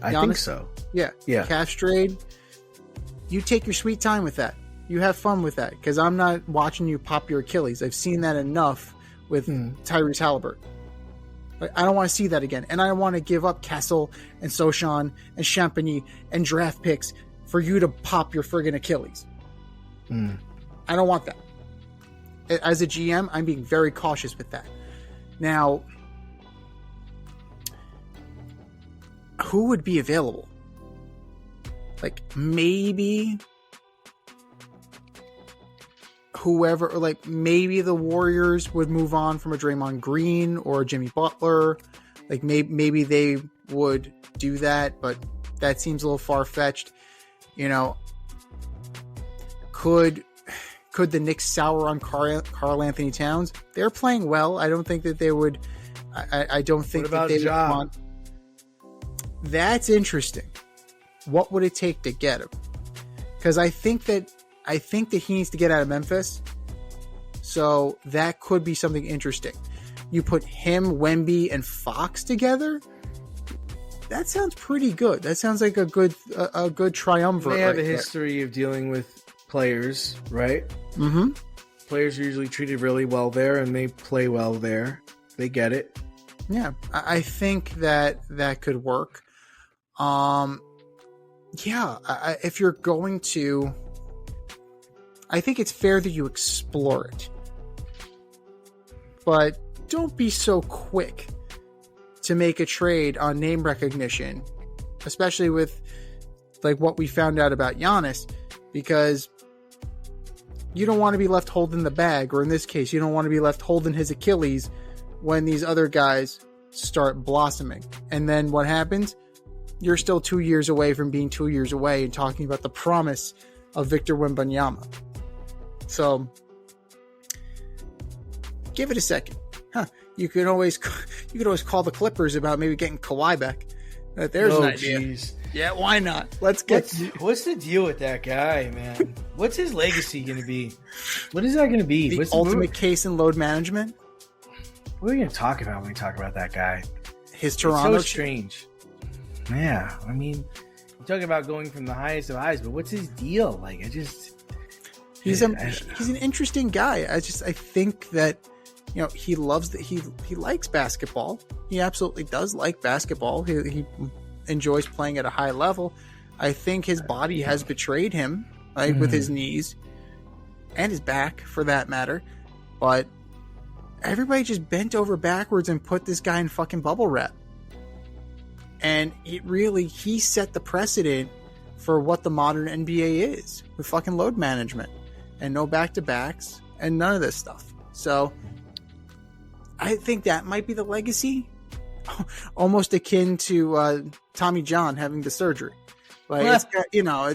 I think so. Yeah. Calf strain. You take your sweet time with that. You have fun with that, because I'm not watching you pop your Achilles. I've seen that enough with Tyrese Halliburton. Like, I don't want to see that again. And I don't want to give up Kessel and Sochan and Champagny and draft picks for you to pop your friggin' Achilles. I don't want that. As a GM, I'm being very cautious with that. Now, who would be available? Like, maybe whoever, or like maybe the Warriors would move on from a Draymond Green or a Jimmy Butler. Like, maybe they would do that, but that seems a little far-fetched. You know, could the Knicks sour on Karl Anthony Towns? They're playing well. I don't think that they would. I don't think that they would want. That's interesting. What would it take to get him? Because I think that he needs to get out of Memphis. So that could be something interesting. You put him, Wemby, and Fox together. That sounds pretty good. That sounds like a good triumvirate. They have a history of dealing with players, right? Mm-hmm. Players are usually treated really well there, and they play well there. They get it. Yeah, I think that could work. If you're going to, I think it's fair that you explore it, but don't be so quick to make a trade on name recognition, especially with like what we found out about Giannis, because you don't want to be left holding the bag, or in this case, you don't want to be left holding his Achilles when these other guys start blossoming. And then what happens? You're still 2 years away from being 2 years away and talking about the promise of Victor Wembanyama. So give it a second. You could always call the Clippers about maybe getting Kawhi back. There's an idea. Geez. Yeah, why not? Let's get. What's the deal with that guy, man? What's his legacy going to be? What is that going to be? The ultimate case in load management. What are we going to talk about when we talk about that guy? His Toronto. It's so strange. Yeah, I mean, you're talking about going from the highest of highs, but what's his deal? Like, he's an interesting guy. I think that, you know, he likes basketball. He absolutely does like basketball. He enjoys playing at a high level. I think his body has betrayed him, right, with his knees and his back, for that matter. But everybody just bent over backwards and put this guy in fucking bubble wrap. And he set the precedent for what the modern NBA is, with fucking load management and no back-to-backs and none of this stuff. So I think that might be the legacy, almost akin to Tommy John having the surgery. Like,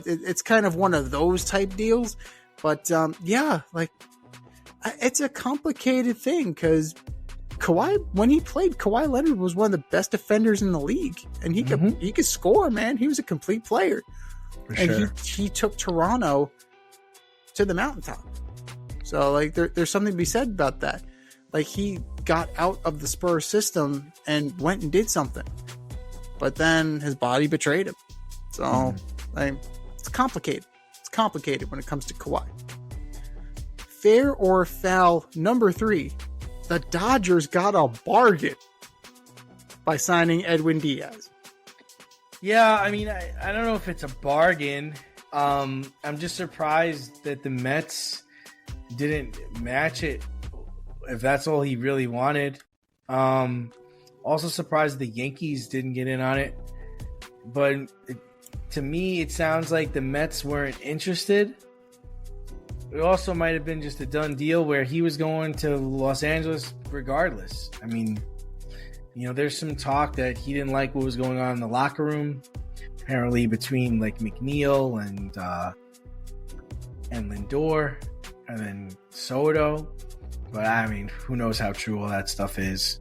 it's kind of one of those type deals. But it's a complicated thing, because Kawhi, when he played, Kawhi Leonard was one of the best defenders in the league, and he could score, man. He was a complete player. He took Toronto to the mountaintop. So, like, there's something to be said about that. Like, he got out of the Spurs system and went and did something, but then his body betrayed him. So, it's complicated. It's complicated when it comes to Kawhi. Fair or foul, number 3. The Dodgers got a bargain by signing Edwin Diaz. Yeah, I mean, I don't know if it's a bargain. I'm just surprised that the Mets didn't match it, if that's all he really wanted. Also surprised the Yankees didn't get in on it. But to me, it sounds like the Mets weren't interested. It also might have been just a done deal where he was going to Los Angeles regardless. I mean, you know, there's some talk that he didn't like what was going on in the locker room, apparently between like McNeil and Lindor and then Soto. But I mean, who knows how true all that stuff is.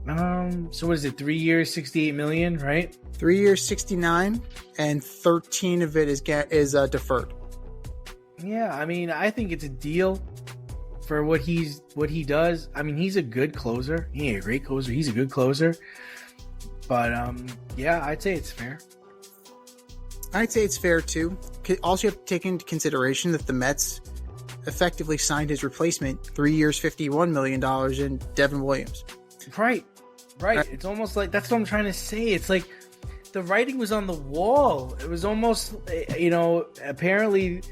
So what is it? 3 years, $68 million, right? 3 years, 69, and 13 of it is deferred. Yeah, I mean, I think it's a deal for what he does. I mean, he's a good closer. He ain't a great closer. He's a good closer. But yeah, I'd say it's fair. I'd say it's fair too. Also, you have to take into consideration that the Mets effectively signed his replacement, 3 years, $51 million in Devin Williams. Right. It's almost like, that's what I'm trying to say. It's like the writing was on the wall. It was almost, you know, apparently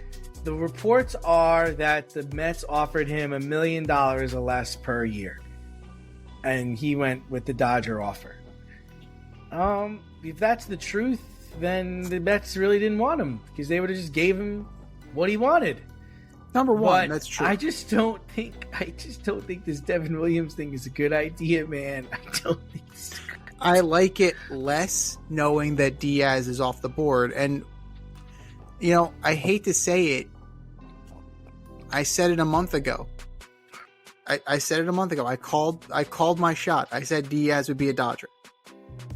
the reports are that the Mets offered him $1 million or less per year, and he went with the Dodger offer. If that's the truth, then the Mets really didn't want him, because they would have just gave him what he wanted. Number one, but that's true. I just don't think this Devin Williams thing is a good idea, man. I don't think so. I like it less knowing that Diaz is off the board. And, you know, I hate to say it. I said it a month ago. I said it a month ago. I called my shot. I said Diaz would be a Dodger.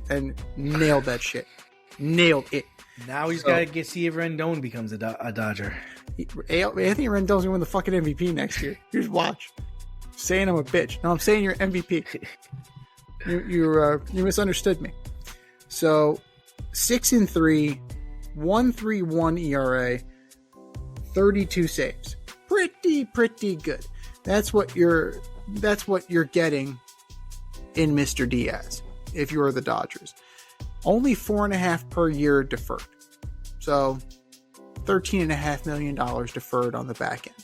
And nailed that shit. Nailed it. Now he's got to see if Rendon becomes a Dodger. Anthony Rendon's going to win the fucking MVP next year. You just watch. Saying I'm a bitch. No, I'm saying you're MVP. You misunderstood me. So 6-3, 1.31 ERA, 32 saves. Pretty good. That's what you're getting in Mr. Diaz if you're the Dodgers. Only 4.5 per year deferred. So $13.5 million deferred on the back end.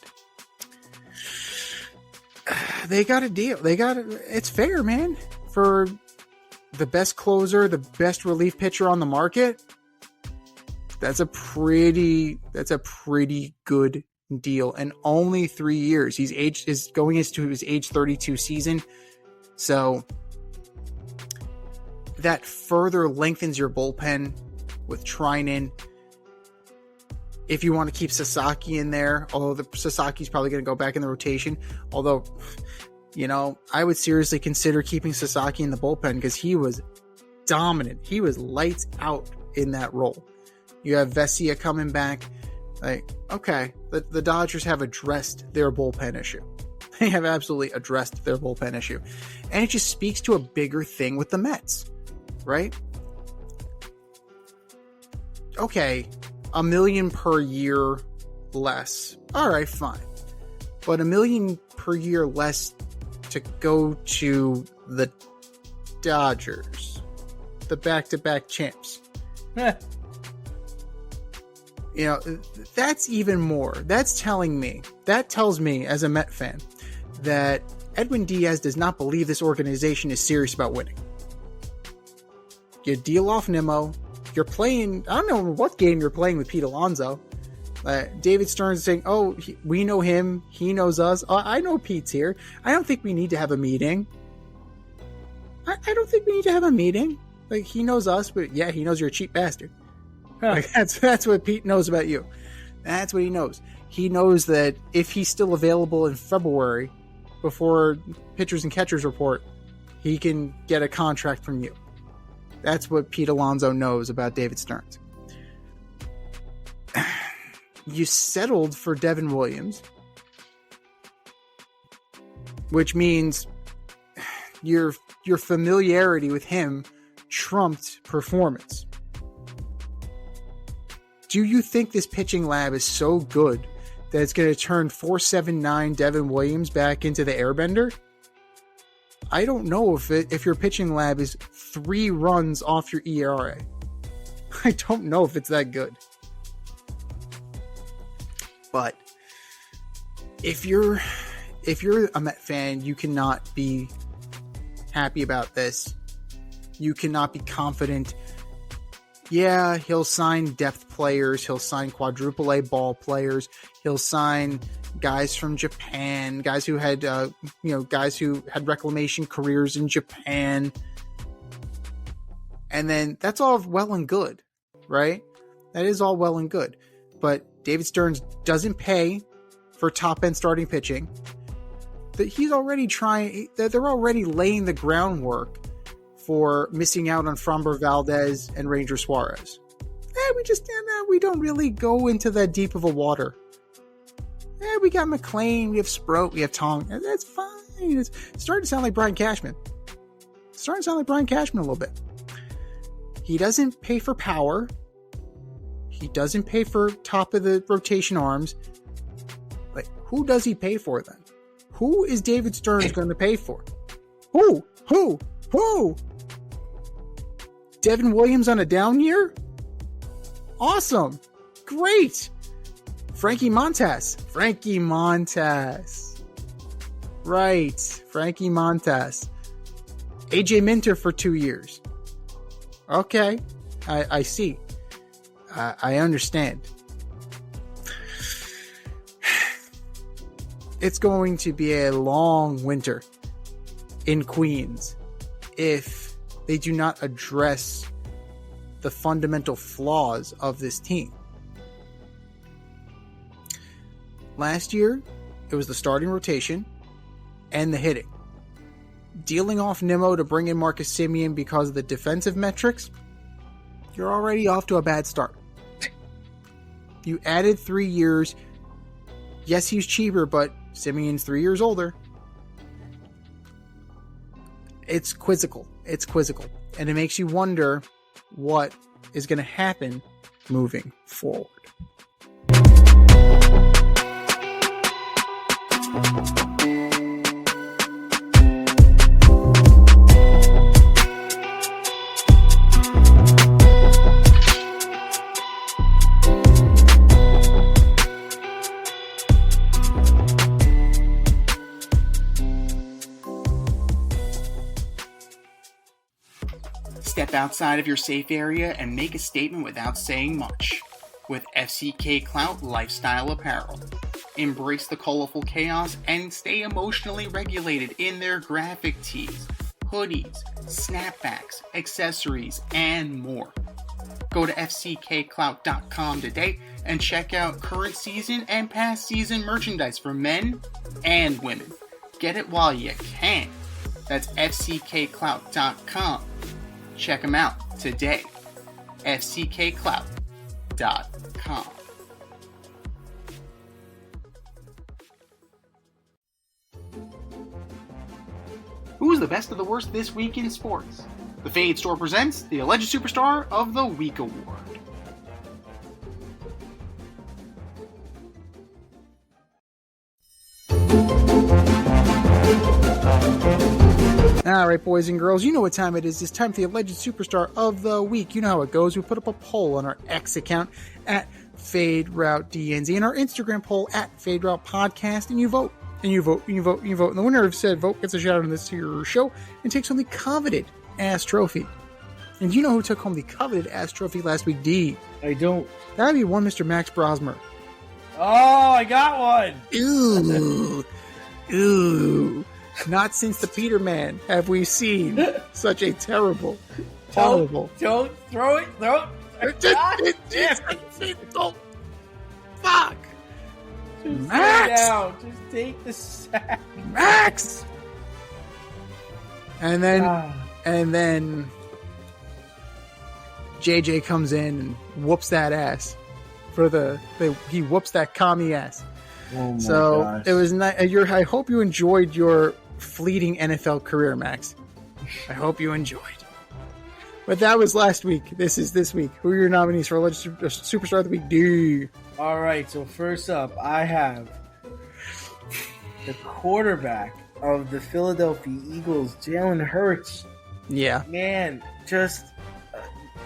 They got a deal. It's fair, man. For the best closer, the best relief pitcher on the market, that's a pretty good deal. And only 3 years. He's going into his age 32 season. So that further lengthens your bullpen with Trinan. If you want to keep Sasaki in there, although Sasaki's probably going to go back in the rotation. Although, you know, I would seriously consider keeping Sasaki in the bullpen because he was dominant. He was lights out in that role. You have Vesia coming back. Like, okay, the Dodgers have addressed their bullpen issue. They have absolutely addressed their bullpen issue. And it just speaks to a bigger thing with the Mets, right? okay, $1 million per year less. All right, fine. But $1 million per year less to go to the Dodgers, the back-to-back champs. That's even more. That tells me as a Met fan that Edwin Diaz does not believe this organization is serious about winning. You deal off Nimmo. You're playing, I don't know what game you're playing with Pete Alonso. David Stern's saying, we know him. He knows us. I know Pete's here. I don't think we need to have a meeting. I don't think we need to have a meeting. Like, he knows us, but yeah, he knows you're a cheap bastard. Huh. Like, that's what Pete knows about you. That's what he knows. He knows that if he's still available in February, before pitchers and catchers report, he can get a contract from you. That's what Pete Alonso knows about David Stearns. You settled for Devin Williams, which means your familiarity with him trumped performance. Do you think this pitching lab is so good that it's going to turn 4.79 Devin Williams back into the airbender? I don't know if your pitching lab is 3 runs off your ERA. I don't know if it's that good. But if you're a Met fan, you cannot be happy about this. You cannot be confident. Yeah, he'll sign depth players. He'll sign quadruple A ball players. He'll sign guys from Japan, guys who had reclamation careers in Japan. And then that's all well and good, right? That is all well and good. But David Stearns doesn't pay for top-end starting pitching. That he's already trying, that they're already laying the groundwork for missing out on Framber Valdez and Ranger Suarez. We don't really go into that deep of a water. We got McClain, we have Sproat, we have Tong. That's fine. It's starting to sound like Brian Cashman. A little bit. He doesn't pay for power. He doesn't pay for top of the rotation arms. Like, who does he pay for then? Who is David Stearns going to pay for? Who? Devin Williams on a down year? Awesome. Great. Frankie Montas. Right. Frankie Montas. AJ Minter for 2 years. Okay. I see. I understand. It's going to be a long winter in Queens if they do not address the fundamental flaws of this team. Last year, it was the starting rotation and the hitting. Dealing off Nimmo to bring in Marcus Semien because of the defensive metrics, you're already off to a bad start. You added 3 years. Yes, he's cheaper, but Semien's 3 years older. It's quizzical. And it makes you wonder what is going to happen moving forward. Step outside of your safe area and make a statement without saying much with FCK Clout Lifestyle Apparel. Embrace the colorful chaos and stay emotionally regulated in their graphic tees, hoodies, snapbacks, accessories, and more. Go to fckclout.com today and check out current season and past season merchandise for men and women. Get it while you can. That's fckclout.com. Check them out today. fckclout.com. Who's the best of the worst this week in sports? The Fade Store presents the Alleged Superstar of the Week Award. All right, boys and girls, you know what time it is. It's time for the Alleged Superstar of the Week. You know how it goes. We put up a poll on our X account at FadeRouteDNZ and our Instagram poll at FadeRoutePodcast, and you vote. And you vote, and you vote, and you vote. And the winner of said vote gets a shout out on this here show and takes home the coveted ass trophy. And do you know who took home the coveted ass trophy last week, D? I don't. That'd be one Mr. Max Brosmer. Oh, I got one. Ooh. Ooh. Not since the Peter Man have we seen such a terrible, horrible. Don't throw it. God damn it. Oh, fuck. Just Max! lay down. Just take the sack. Max! And then JJ comes in and whoops that ass. He whoops that commie ass. Oh my So gosh. it was nice. I hope you enjoyed your fleeting NFL career, Max. I hope you enjoyed. But that was last week. This is this week. Who are your nominees for Alleged Superstar of the Week? D. All right, so first up, I have the quarterback of the Philadelphia Eagles, Jalen Hurts. Yeah. Man, just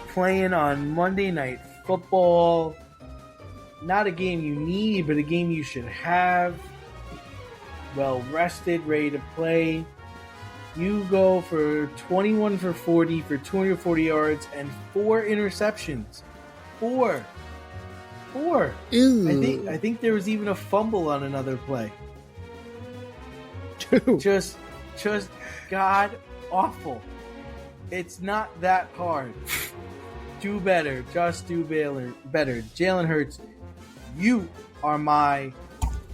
playing on Monday Night Football. Not a game you need, but a game you should have. Well rested, ready to play. You go for 21 for 40 for 240 yards and 4 interceptions. Four. Ew. I think there was even a fumble on another play. Dude. Just god awful. It's not that hard. Do better. Just do better. Jalen Hurts, you are my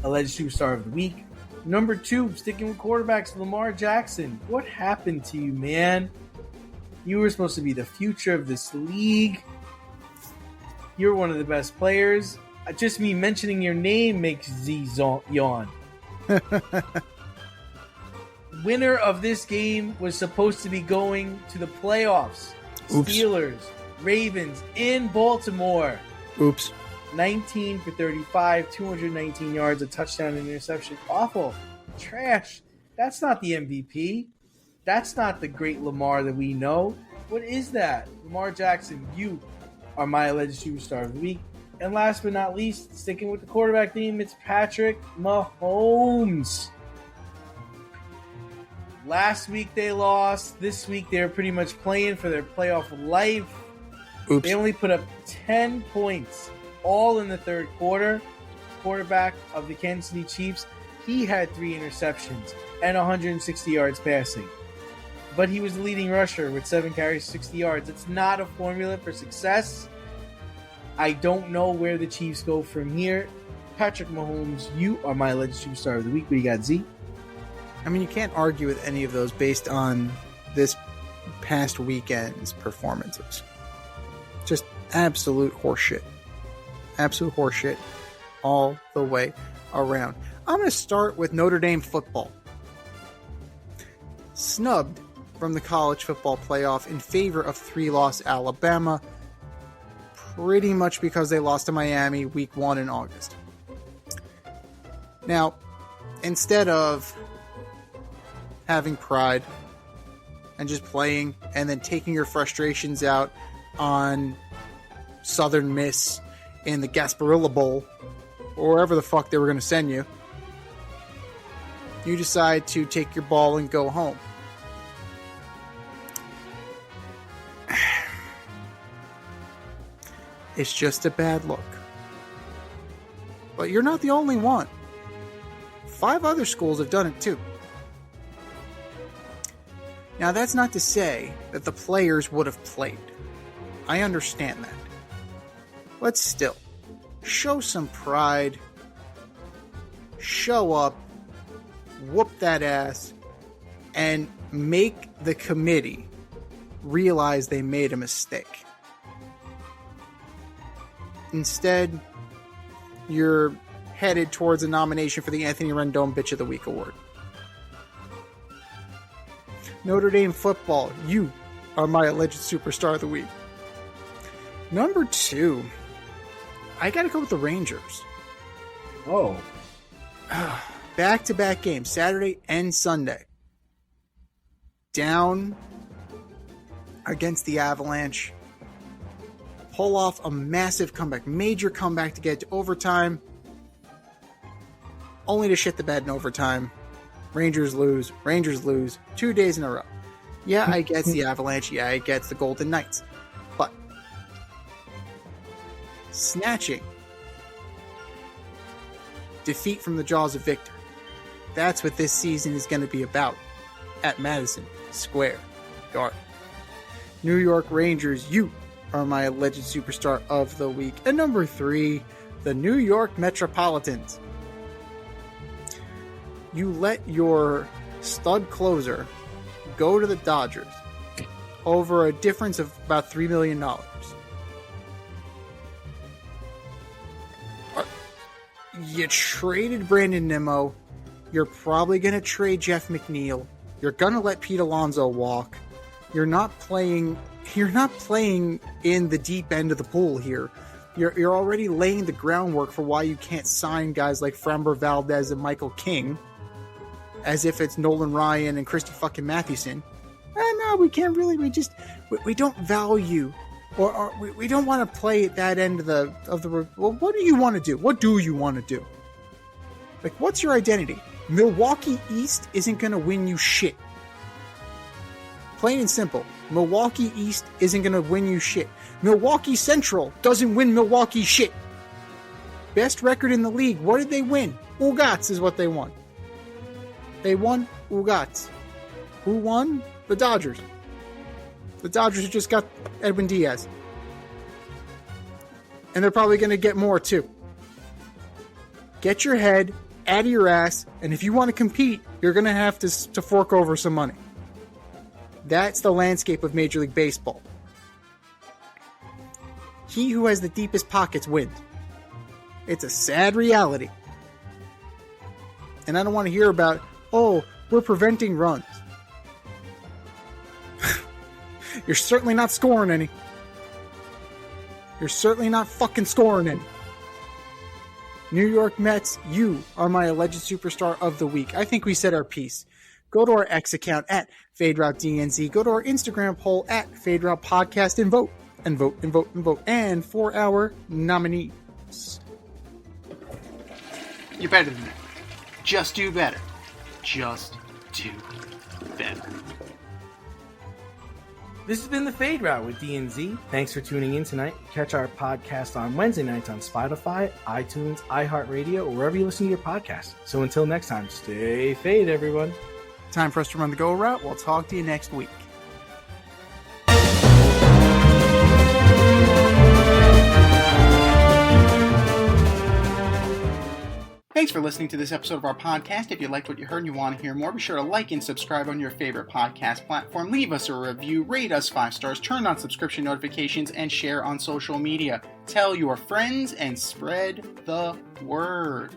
Alleged Superstar of the Week. Number 2, sticking with quarterbacks, Lamar Jackson. What happened to you, man? You were supposed to be the future of this league. You're one of the best players. Just me mentioning your name makes Z yawn. Winner of this game was supposed to be going to the playoffs. Oops. Steelers, Ravens in Baltimore. Oops. 19 for 35, 219 yards, a touchdown and interception. Awful. Trash. That's not the MVP. That's not the great Lamar that we know. What is that? Lamar Jackson, you are my Alleged Superstar of the Week. And last but not least, sticking with the quarterback theme, it's Patrick Mahomes. Last week they lost. This week they're pretty much playing for their playoff life. Oops. They only put up 10 points, all in the third quarter. Quarterback of the Kansas City Chiefs, he had 3 interceptions and 160 yards passing. But he was the leading rusher with 7 carries, 60 yards. It's not a formula for success. I don't know where the Chiefs go from here. Patrick Mahomes, you are my Alleged Superstar of the Week. What do you got, Z? I mean, you can't argue with any of those based on this past weekend's performances. Just absolute horseshit. Absolute horseshit all the way around. I'm going to start with Notre Dame football. Snubbed from the college football playoff in favor of 3-loss Alabama, pretty much because they lost to Miami week 1 in August. Now, instead of having pride and just playing and then taking your frustrations out on Southern Miss in the Gasparilla Bowl or wherever the fuck they were going to send you, you decide to take your ball and go home. It's just a bad look. But you're not the only one. 5 other schools have done it too. Now, that's not to say that the players would have played. I understand that. But still, show some pride. Show up. Whoop that ass. And make the committee realize they made a mistake. Instead, you're headed towards a nomination for the Anthony Rendon Bitch of the Week award. Notre Dame football, you are my Alleged Superstar of the Week. Number 2, I gotta go with the Rangers. Oh. Back-to-back games, Saturday and Sunday. down against the Avalanche, pull off a massive comeback, major comeback to get to overtime, only to shit the bed in overtime. Rangers lose, 2 days in a row. Yeah, I get the Avalanche, yeah, I get the Golden Knights. But snatching defeat from the jaws of victory, that's what this season is going to be about at Madison Square Garden. New York Rangers, you are my alleged superstar of the week. And number 3, the New York Metropolitans. You let your stud closer go to the Dodgers over a difference of about $3 million. You traded Brandon Nimmo. You're probably going to trade Jeff McNeil. You're going to let Pete Alonso walk. You're not playing in the deep end of the pool here. You're already laying the groundwork for why you can't sign guys like Framber Valdez and Michael King, as if it's Nolan Ryan and Christy fucking Mathewson. No, we can't really. We don't value, or we don't want to play at that end of the. Well, what do you want to do? What do you want to do? Like, what's your identity? Milwaukee East isn't going to win you shit. Plain and simple. Milwaukee East isn't going to win you shit. Milwaukee Central doesn't win Milwaukee shit. Best record in the league. What did they win? Ugats is what they won. They won Ugats. Who won? The Dodgers. The Dodgers just got Edwin Diaz. And they're probably going to get more too. Get your head out of your ass, and if you want to compete, you're going to have to fork over some money. That's the landscape of Major League Baseball. He who has the deepest pockets wins. It's a sad reality. And I don't want to hear about, oh, we're preventing runs. You're certainly not scoring any. You're certainly not fucking scoring any. New York Mets, you are my alleged superstar of the week. I think we said our piece. Go to our X account at FadeRouteDNZ. Go to our Instagram poll at FadeRoutePodcast and vote. And vote, and vote, and vote. And for our nominees. You're better than that. Just do better. Just do better. This has been the Fade Route with DNZ. Thanks for tuning in tonight. Catch our podcast on Wednesday nights on Spotify, iTunes, iHeartRadio, or wherever you listen to your podcast. So until next time, stay fade, everyone. Time for us to run the go route. We'll talk to you next week. Thanks for listening to this episode of our podcast. If you liked what you heard and you want to hear more, be sure to like and subscribe on your favorite podcast platform. Leave us a review, rate us 5 stars, turn on subscription notifications, and share on social media. Tell your friends and spread the word.